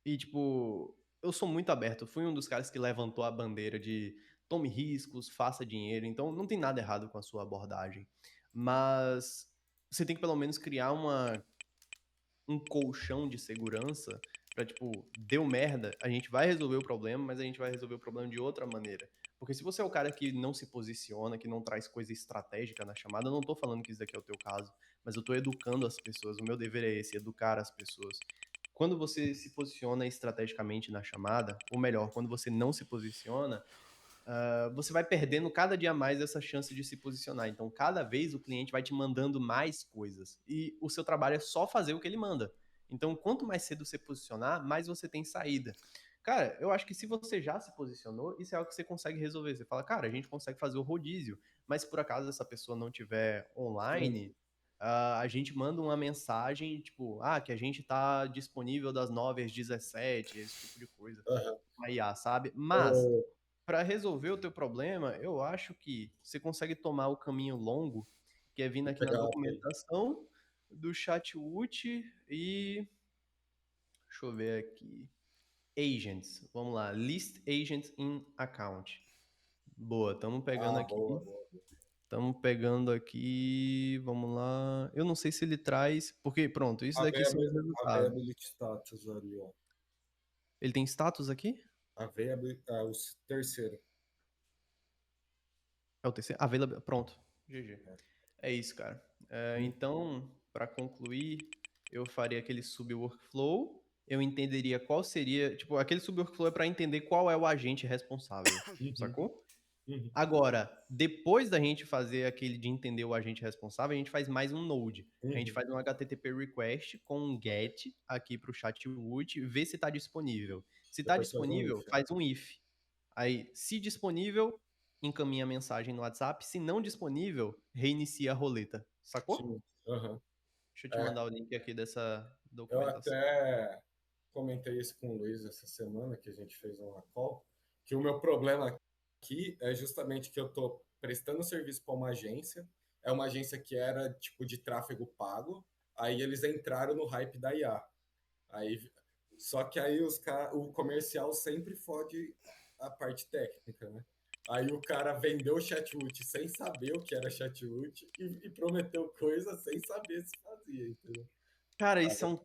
E tipo, eu sou muito aberto, fui um dos caras que levantou a bandeira de tome riscos, faça dinheiro, então não tem nada errado com a sua abordagem. Mas você tem que pelo menos criar um colchão de segurança pra, tipo, deu merda, a gente vai resolver o problema, mas a gente vai resolver o problema de outra maneira. Porque se você é o cara que não se posiciona, que não traz coisa estratégica na chamada, eu não tô falando que isso daqui é o teu caso, mas eu tô educando as pessoas, o meu dever é esse, educar as pessoas. Quando você se posiciona estrategicamente na chamada, ou melhor, quando você não se posiciona, você vai perdendo cada dia mais essa chance de se posicionar. Então, cada vez o cliente vai te mandando mais coisas. E o seu trabalho é só fazer o que ele manda. Então, quanto mais cedo você posicionar, mais você tem saída. Cara, eu acho que se você já se posicionou, isso é algo que você consegue resolver. Você fala, cara, a gente consegue fazer o rodízio, mas se por acaso essa pessoa não estiver online, a gente manda uma mensagem, tipo, que a gente tá disponível das 9 às 17, esse tipo de coisa. Aí, sabe? Mas para resolver o teu problema, eu acho que você consegue tomar o caminho longo, que é vindo aqui na documentação, do Chatwood e... Deixa eu ver aqui. Agents. Vamos lá. List agents in account. Boa, estamos pegando aqui. Boa. Estamos pegando aqui. Vamos lá. Eu não sei se ele traz. Porque, pronto, isso daqui são os resultados. Availability status ali, ó. Ele tem status aqui? O terceiro. É o terceiro? Available. Pronto. GG. É isso, cara. Então, para concluir, eu faria aquele sub-workflow. Eu entenderia qual seria. Tipo, aquele sub-workflow é para entender qual é o agente responsável. Sacou? Agora, depois da gente fazer aquele de entender o agente responsável, a gente faz mais um node. A gente faz um HTTP request com um get aqui para o Chatwood, vê se está disponível. Se está Depois faz um disponível, if, né? faz um if. Aí, se disponível, encaminha a mensagem no WhatsApp. Se não disponível, reinicia a roleta. Sacou? Sim. Aham. Deixa eu te mandar o link aqui dessa Eu documentação. até comentei isso com o Luiz essa semana, que a gente fez uma call, que o meu problema aqui é justamente que eu estou prestando serviço para uma agência, é uma agência que era tipo de tráfego pago, aí eles entraram no hype da IA. Só que aí o comercial sempre fode a parte técnica, né? Aí o cara vendeu o Chatwood sem saber o que era Chatwood e prometeu coisa sem saber se fazia, entendeu? Cara, isso é um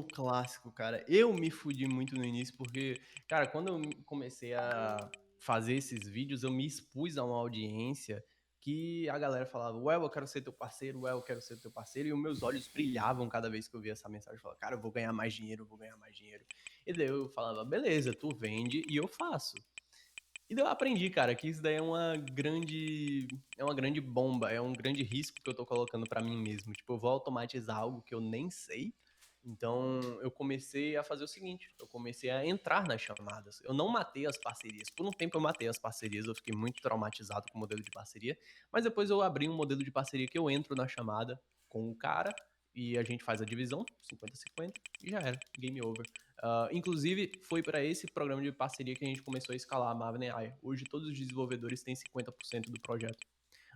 clássico, cara. Eu me fudi muito no início porque, cara, quando eu comecei a fazer esses vídeos, eu me expus a uma audiência que a galera falava, Well, eu quero ser teu parceiro, Well, eu quero ser teu parceiro, e os meus olhos brilhavam cada vez que eu via essa mensagem. Eu falava, cara, eu vou ganhar mais dinheiro, eu vou ganhar mais dinheiro. E daí eu falava, beleza, tu vende e eu faço. E daí eu aprendi, cara, que isso daí é uma grande bomba, é um grande risco que eu tô colocando pra mim mesmo. Tipo, eu vou automatizar algo que eu nem sei. Então, eu comecei a fazer o seguinte, eu comecei a entrar nas chamadas. Eu não matei as parcerias. Por um tempo eu matei as parcerias, eu fiquei muito traumatizado com o modelo de parceria, mas depois eu abri um modelo de parceria que eu entro na chamada com o cara e a gente faz a divisão, 50-50, e já era, game over. Inclusive, foi para esse programa de parceria que a gente começou a escalar a Maven AI. Hoje, todos os desenvolvedores têm 50% do projeto.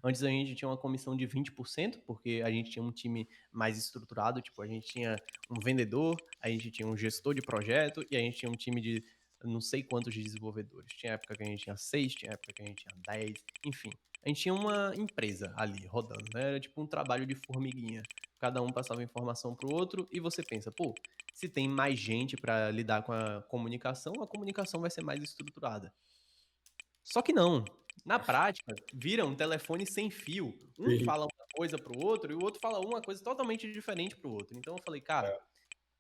Antes, a gente tinha uma comissão de 20%, porque a gente tinha um time mais estruturado. Tipo, a gente tinha um vendedor, a gente tinha um gestor de projeto e a gente tinha um time de não sei quantos desenvolvedores. Tinha época que a gente tinha 6, tinha época que a gente tinha 10, enfim. A gente tinha uma empresa ali rodando, né? Era tipo um trabalho de formiguinha. Cada um passava informação pro outro e você pensa, pô, se tem mais gente para lidar com a comunicação vai ser mais estruturada. Só que não. Na prática, vira um telefone sem fio. Um fala uma coisa pro outro e o outro fala uma coisa totalmente diferente pro outro. Então eu falei, cara,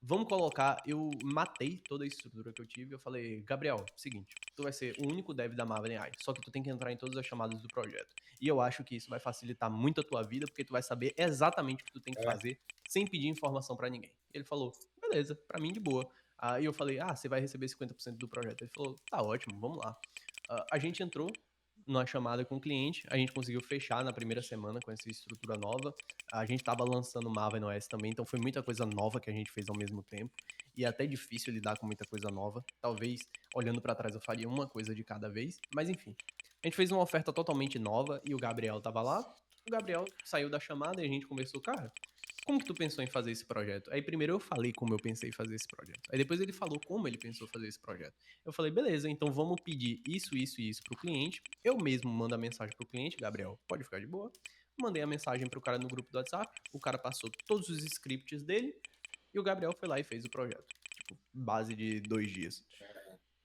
vamos colocar... Eu matei toda a estrutura que eu tive. Eu falei, Gabriel, seguinte, tu vai ser o único dev da Maven AI, só que tu tem que entrar em todas as chamadas do projeto. E eu acho que isso vai facilitar muito a tua vida, porque tu vai saber exatamente o que tu tem que fazer sem pedir informação pra ninguém. Ele falou, beleza, pra mim de boa. Aí eu falei, você vai receber 50% do projeto. Ele falou, tá ótimo, vamos lá. A gente entrou numa chamada com o cliente, a gente conseguiu fechar na primeira semana com essa estrutura nova. A gente estava lançando Maven OS também, então foi muita coisa nova que a gente fez ao mesmo tempo. E é até difícil lidar com muita coisa nova. Talvez, olhando para trás, eu faria uma coisa de cada vez. Mas enfim, a gente fez uma oferta totalmente nova e o Gabriel estava lá. O Gabriel saiu da chamada e a gente conversou, cara, como que tu pensou em fazer esse projeto? Aí primeiro eu falei como eu pensei em fazer esse projeto. Aí depois ele falou como ele pensou fazer esse projeto. Eu falei, beleza, então vamos pedir isso, isso e isso pro cliente. Eu mesmo mando a mensagem pro cliente, Gabriel, pode ficar de boa. Mandei a mensagem pro cara no grupo do WhatsApp, o cara passou todos os scripts dele e o Gabriel foi lá e fez o projeto. Tipo, base de 2 dias.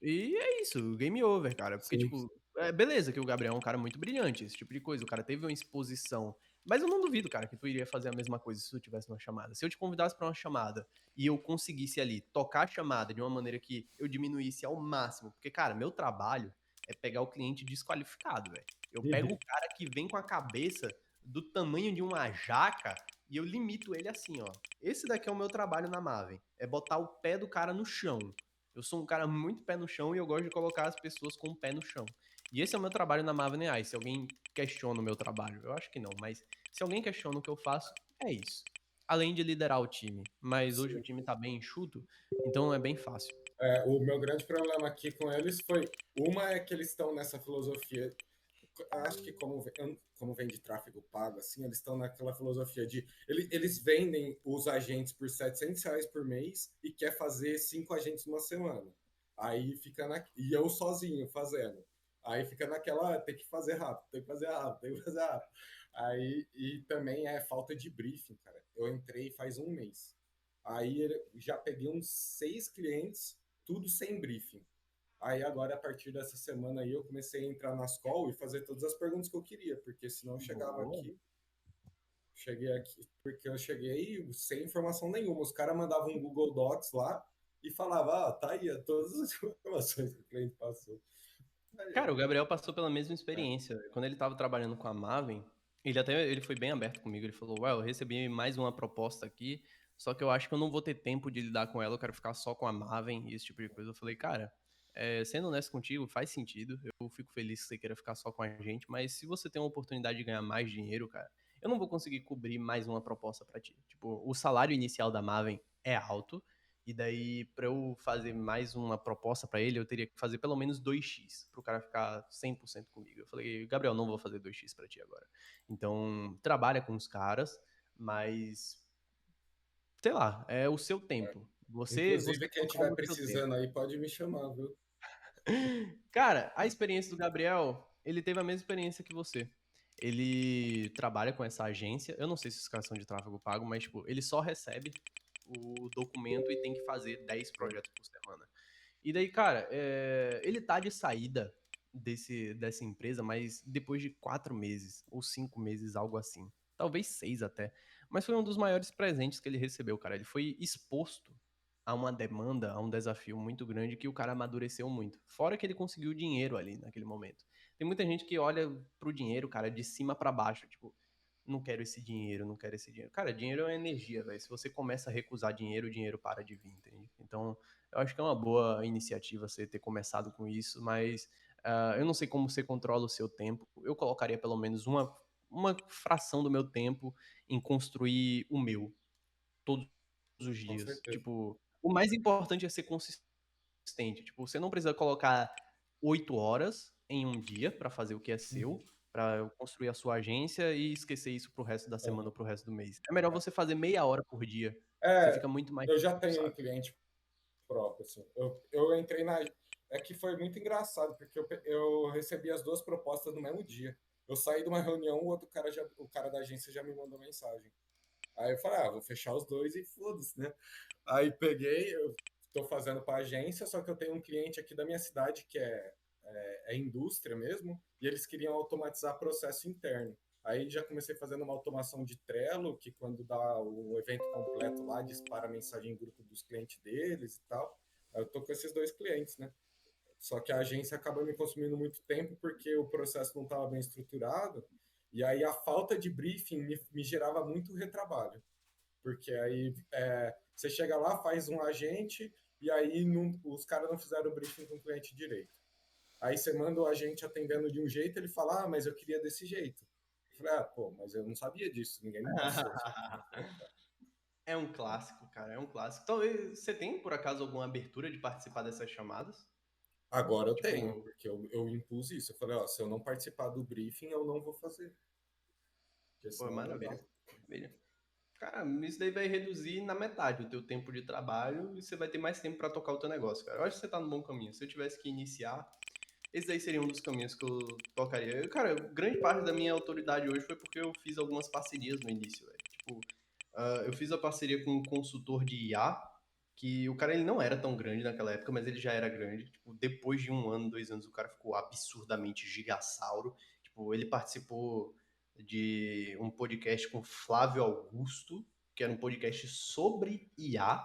E é isso, game over, cara. Porque, tipo, beleza que o Gabriel é um cara muito brilhante, esse tipo de coisa. O cara teve uma exposição. Mas eu não duvido, cara, que tu iria fazer a mesma coisa se tu tivesse uma chamada. Se eu te convidasse pra uma chamada e eu conseguisse ali tocar a chamada de uma maneira que eu diminuísse ao máximo. Porque, cara, meu trabalho é pegar o cliente desqualificado, velho. Eu pego o cara que vem com a cabeça do tamanho de uma jaca e eu limito ele assim, ó. Esse daqui é o meu trabalho na Maven. É botar o pé do cara no chão. Eu sou um cara muito pé no chão e eu gosto de colocar as pessoas com o pé no chão. E esse é o meu trabalho na Maven AI. Se alguém questiona o meu trabalho, eu acho que não, mas se alguém questiona o que eu faço, é isso. Além de liderar o time. Mas hoje o time tá bem enxuto, então é bem fácil. O meu grande problema aqui com eles foi... Uma é que eles estão nessa filosofia acho que como vende tráfego pago, assim, eles estão naquela filosofia de eles vendem os agentes por R$ 700 por mês e quer fazer 5 agentes numa semana. Aí fica e eu sozinho fazendo. Aí fica naquela, tem que fazer rápido, tem que fazer rápido, tem que fazer rápido. Aí, e também é falta de briefing, cara. Eu entrei faz um mês. Aí já peguei uns 6 clientes, tudo sem briefing. Aí agora, a partir dessa semana aí, eu comecei a entrar nas call e fazer todas as perguntas que eu queria, porque senão eu chegava aqui. Cheguei aqui, porque eu cheguei sem informação nenhuma. Os caras mandavam um Google Docs lá e falavam, tá aí, todas as informações que o cliente passou. Cara, o Gabriel passou pela mesma experiência. Quando ele tava trabalhando com a Maven, ele foi bem aberto comigo. Ele falou, eu recebi mais uma proposta aqui, só que eu acho que eu não vou ter tempo de lidar com ela, eu quero ficar só com a Maven e esse tipo de coisa. Eu falei, cara, sendo honesto contigo, faz sentido. Eu fico feliz que você queira ficar só com a gente, mas se você tem uma oportunidade de ganhar mais dinheiro, cara, eu não vou conseguir cobrir mais uma proposta pra ti. Tipo, o salário inicial da Maven é alto, e daí, pra eu fazer mais uma proposta pra ele, eu teria que fazer pelo menos 2x, pro cara ficar 100% comigo. Eu falei, Gabriel, não vou fazer 2x pra ti agora. Então, trabalha com os caras, mas, sei lá, é o seu tempo. Inclusive, quem estiver controla o seu tempo. precisando aí pode me chamar, viu? Cara, a experiência do Gabriel, ele teve a mesma experiência que você. Ele trabalha com essa agência, eu não sei se os caras são de tráfego pago, mas, tipo, ele só recebe o documento e tem que fazer 10 projetos por semana. E daí, cara, ele tá de saída dessa empresa, mas depois de 4 meses, ou 5 meses, algo assim. Talvez 6 até. Mas foi um dos maiores presentes que ele recebeu, cara. Ele foi exposto a uma demanda, a um desafio muito grande que o cara amadureceu muito. Fora que ele conseguiu dinheiro ali naquele momento. Tem muita gente que olha pro dinheiro, cara, de cima pra baixo, tipo, não quero esse dinheiro, não quero esse dinheiro. Cara, dinheiro é energia, velho. Se você começa a recusar dinheiro, o dinheiro para de vir, entende? Então, eu acho que é uma boa iniciativa você ter começado com isso, mas eu não sei como você controla o seu tempo. Eu colocaria pelo menos uma fração do meu tempo em construir o meu, todos os Com dias. certeza. Tipo, o mais importante é ser consistente. Tipo, você não precisa colocar 8 horas em um dia pra fazer o que é seu, pra construir a sua agência e esquecer isso pro resto da semana ou pro resto do mês. É melhor você fazer meia hora por dia. Você fica muito mais Eu já tempo, tenho um sabe? cliente próprio, assim. Eu entrei na... É que foi muito engraçado, porque eu recebi as 2 propostas no mesmo dia. Eu saí de uma reunião, o cara da agência já me mandou mensagem. Aí eu falei, vou fechar os 2 e foda-se, né? Aí peguei, eu tô fazendo para agência, só que eu tenho um cliente aqui da minha cidade que é indústria mesmo, e eles queriam automatizar processo interno. Aí já comecei fazendo uma automação de Trello, que quando dá o evento completo lá, dispara a mensagem em grupo dos clientes deles e tal. Aí eu tô com esses 2 clientes, né? Só que a agência acaba me consumindo muito tempo porque o processo não estava bem estruturado, e aí a falta de briefing me gerava muito retrabalho. Porque aí você chega lá, faz um agente, e aí os caras não fizeram o briefing com o cliente direito. Aí você manda o agente atendendo de um jeito, ele fala, mas eu queria desse jeito. Eu falei, pô, mas eu não sabia disso, ninguém me passou. É um clássico, cara, é um clássico. Talvez você tem, por acaso, alguma abertura de participar dessas chamadas? Agora eu Tipo, tenho, porque eu impus isso. Eu falei, se eu não participar do briefing, eu não vou fazer. Porque pô, senão não maravilha. dá. Maravilha. Cara, isso daí vai reduzir na metade o teu tempo de trabalho e você vai ter mais tempo pra tocar o teu negócio, cara. Eu acho que você tá no bom caminho. Se eu tivesse que iniciar, esse daí seria um dos caminhos que eu tocaria. Cara, grande parte da minha autoridade hoje foi porque eu fiz algumas parcerias no início, velho. Tipo, eu fiz a parceria com um consultor de IA, que o cara ele não era tão grande naquela época, mas ele já era grande. Tipo, depois de 1 ano, 2 anos, o cara ficou absurdamente gigassauro. Tipo, ele participou de um podcast com Flávio Augusto, que era um podcast sobre IA.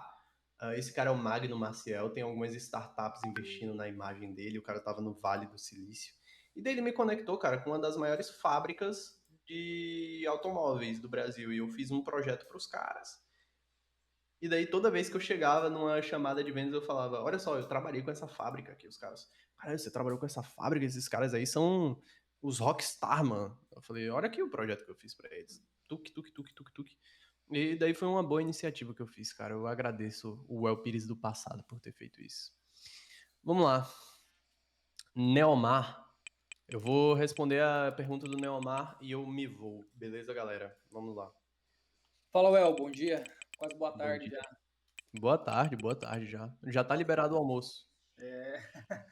Esse cara é o Magno Maciel, tem algumas startups investindo na imagem dele, o cara tava no Vale do Silício. E daí ele me conectou, cara, com uma das maiores fábricas de automóveis do Brasil, e eu fiz um projeto para os caras. E daí toda vez que eu chegava numa chamada de vendas, eu falava, olha só, eu trabalhei com essa fábrica aqui, os caras, caralho, você trabalhou com essa fábrica? Esses caras aí são os rockstar, mano. Eu falei, olha aqui o projeto que eu fiz pra eles. Tuque, tuque, tuque, tuque, tuque. E daí foi uma boa iniciativa que eu fiz, cara. Eu agradeço o El Pires do passado por ter feito isso. Vamos lá. Neomar. Eu vou responder a pergunta do Neomar e eu me vou. Beleza, galera? Vamos lá. Fala, Well, bom dia. Quase boa Bom tarde dia. já. Boa tarde já. Já tá liberado o almoço. É,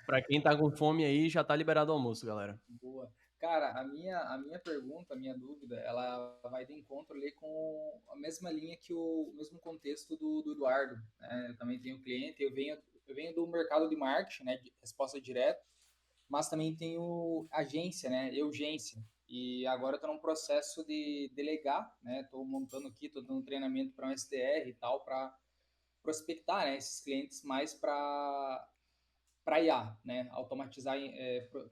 Pra quem tá com fome aí, já tá liberado o almoço, galera. boa. Cara, a minha pergunta, a minha dúvida, ela vai de encontro ali com a mesma linha que o mesmo contexto do Eduardo, né? Eu também tenho cliente, eu venho do mercado de marketing, né, de resposta direta, mas também tenho agência, né, urgência. E agora eu tô num processo de delegar, né? Tô montando aqui, tô dando treinamento para um SDR e tal, para prospectar, né, esses clientes mais para IA, né, automatizar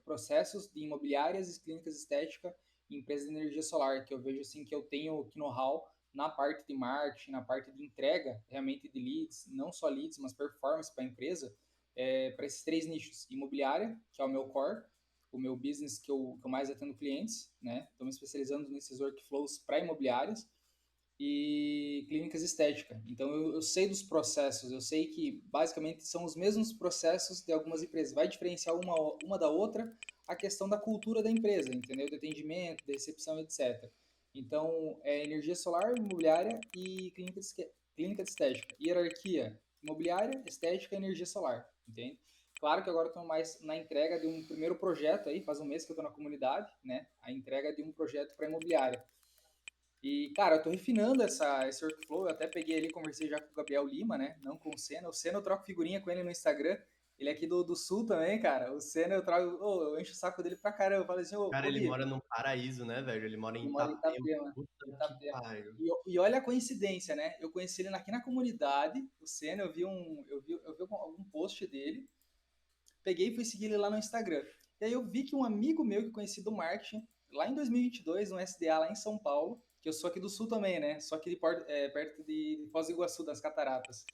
processos de imobiliárias e clínicas estéticas em empresas de energia solar, que eu vejo assim que eu tenho know-how na parte de marketing, na parte de entrega, realmente de leads, não só leads, mas performance para a empresa, para esses três nichos: imobiliária, que é o meu core, o meu business que eu mais atendo clientes, né, estou me especializando nesses workflows para imobiliárias e clínicas estéticas. Então eu sei dos processos, eu sei que basicamente são os mesmos processos de algumas empresas. Vai diferenciar uma da outra a questão da cultura da empresa, entendeu? De atendimento, de recepção, etc. Então é energia solar, imobiliária e clínica de estética. Hierarquia: imobiliária, estética e energia solar, entende? Claro que agora estou mais na entrega de um primeiro projeto aí, faz um mês que eu estou na comunidade, né? A entrega de um projeto para imobiliária. E, cara, eu tô refinando esse workflow. Eu até peguei ali, conversei já com o Gabriel Lima, né? Não com o Senna. O Senna eu troco figurinha com ele no Instagram. Ele é aqui do Sul também, cara. O Senna eu trago. Eu encho o saco dele pra caramba. Eu falo assim, Cara, ô ele Gui, mora num paraíso, né, velho? Ele mora em ele mora em Itapema. Itapema. Puta que Itapema. pariu. E olha a coincidência, né? Eu conheci ele aqui na comunidade. O Senna, eu vi algum post dele. Peguei e fui seguir ele lá no Instagram. E aí eu vi que um amigo meu que eu conheci do marketing, lá em 2022, no SDA lá em São Paulo, que eu sou aqui do Sul também, né? Sou aqui perto de Foz do Iguaçu, das Cataratas.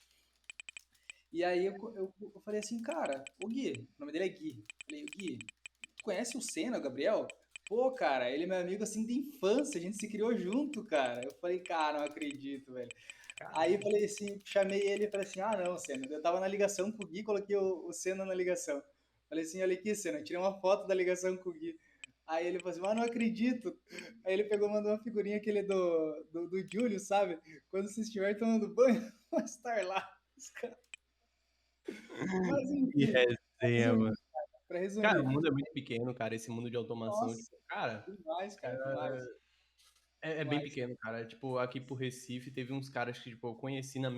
E aí eu falei assim, cara, o Gui, o nome dele é Gui. Falei, Gui, tu conhece o Senna, o Gabriel? Pô, cara, ele é meu amigo assim de infância, a gente se criou junto, cara. Eu falei, cara, não acredito, velho. Aí eu falei assim, chamei ele e falei assim, ah não, Senna, eu tava na ligação com o Gui, coloquei o Senna na ligação. Falei assim, olha aqui, Senna, eu tirei uma foto da ligação com o Gui. Aí ele falou assim, mas não acredito. Aí ele pegou e mandou uma figurinha aquele do Júlio, sabe? Quando você estiver tomando banho, vai estar lá. Mas Que enfim, resenha, mano. pra Cara, o resumir. mundo é muito pequeno, cara. Esse mundo de automação, Nossa, tipo, cara, demais, cara, demais. é bem Demais. pequeno, cara. Tipo, aqui pro Recife teve uns caras que, tipo, eu conheci na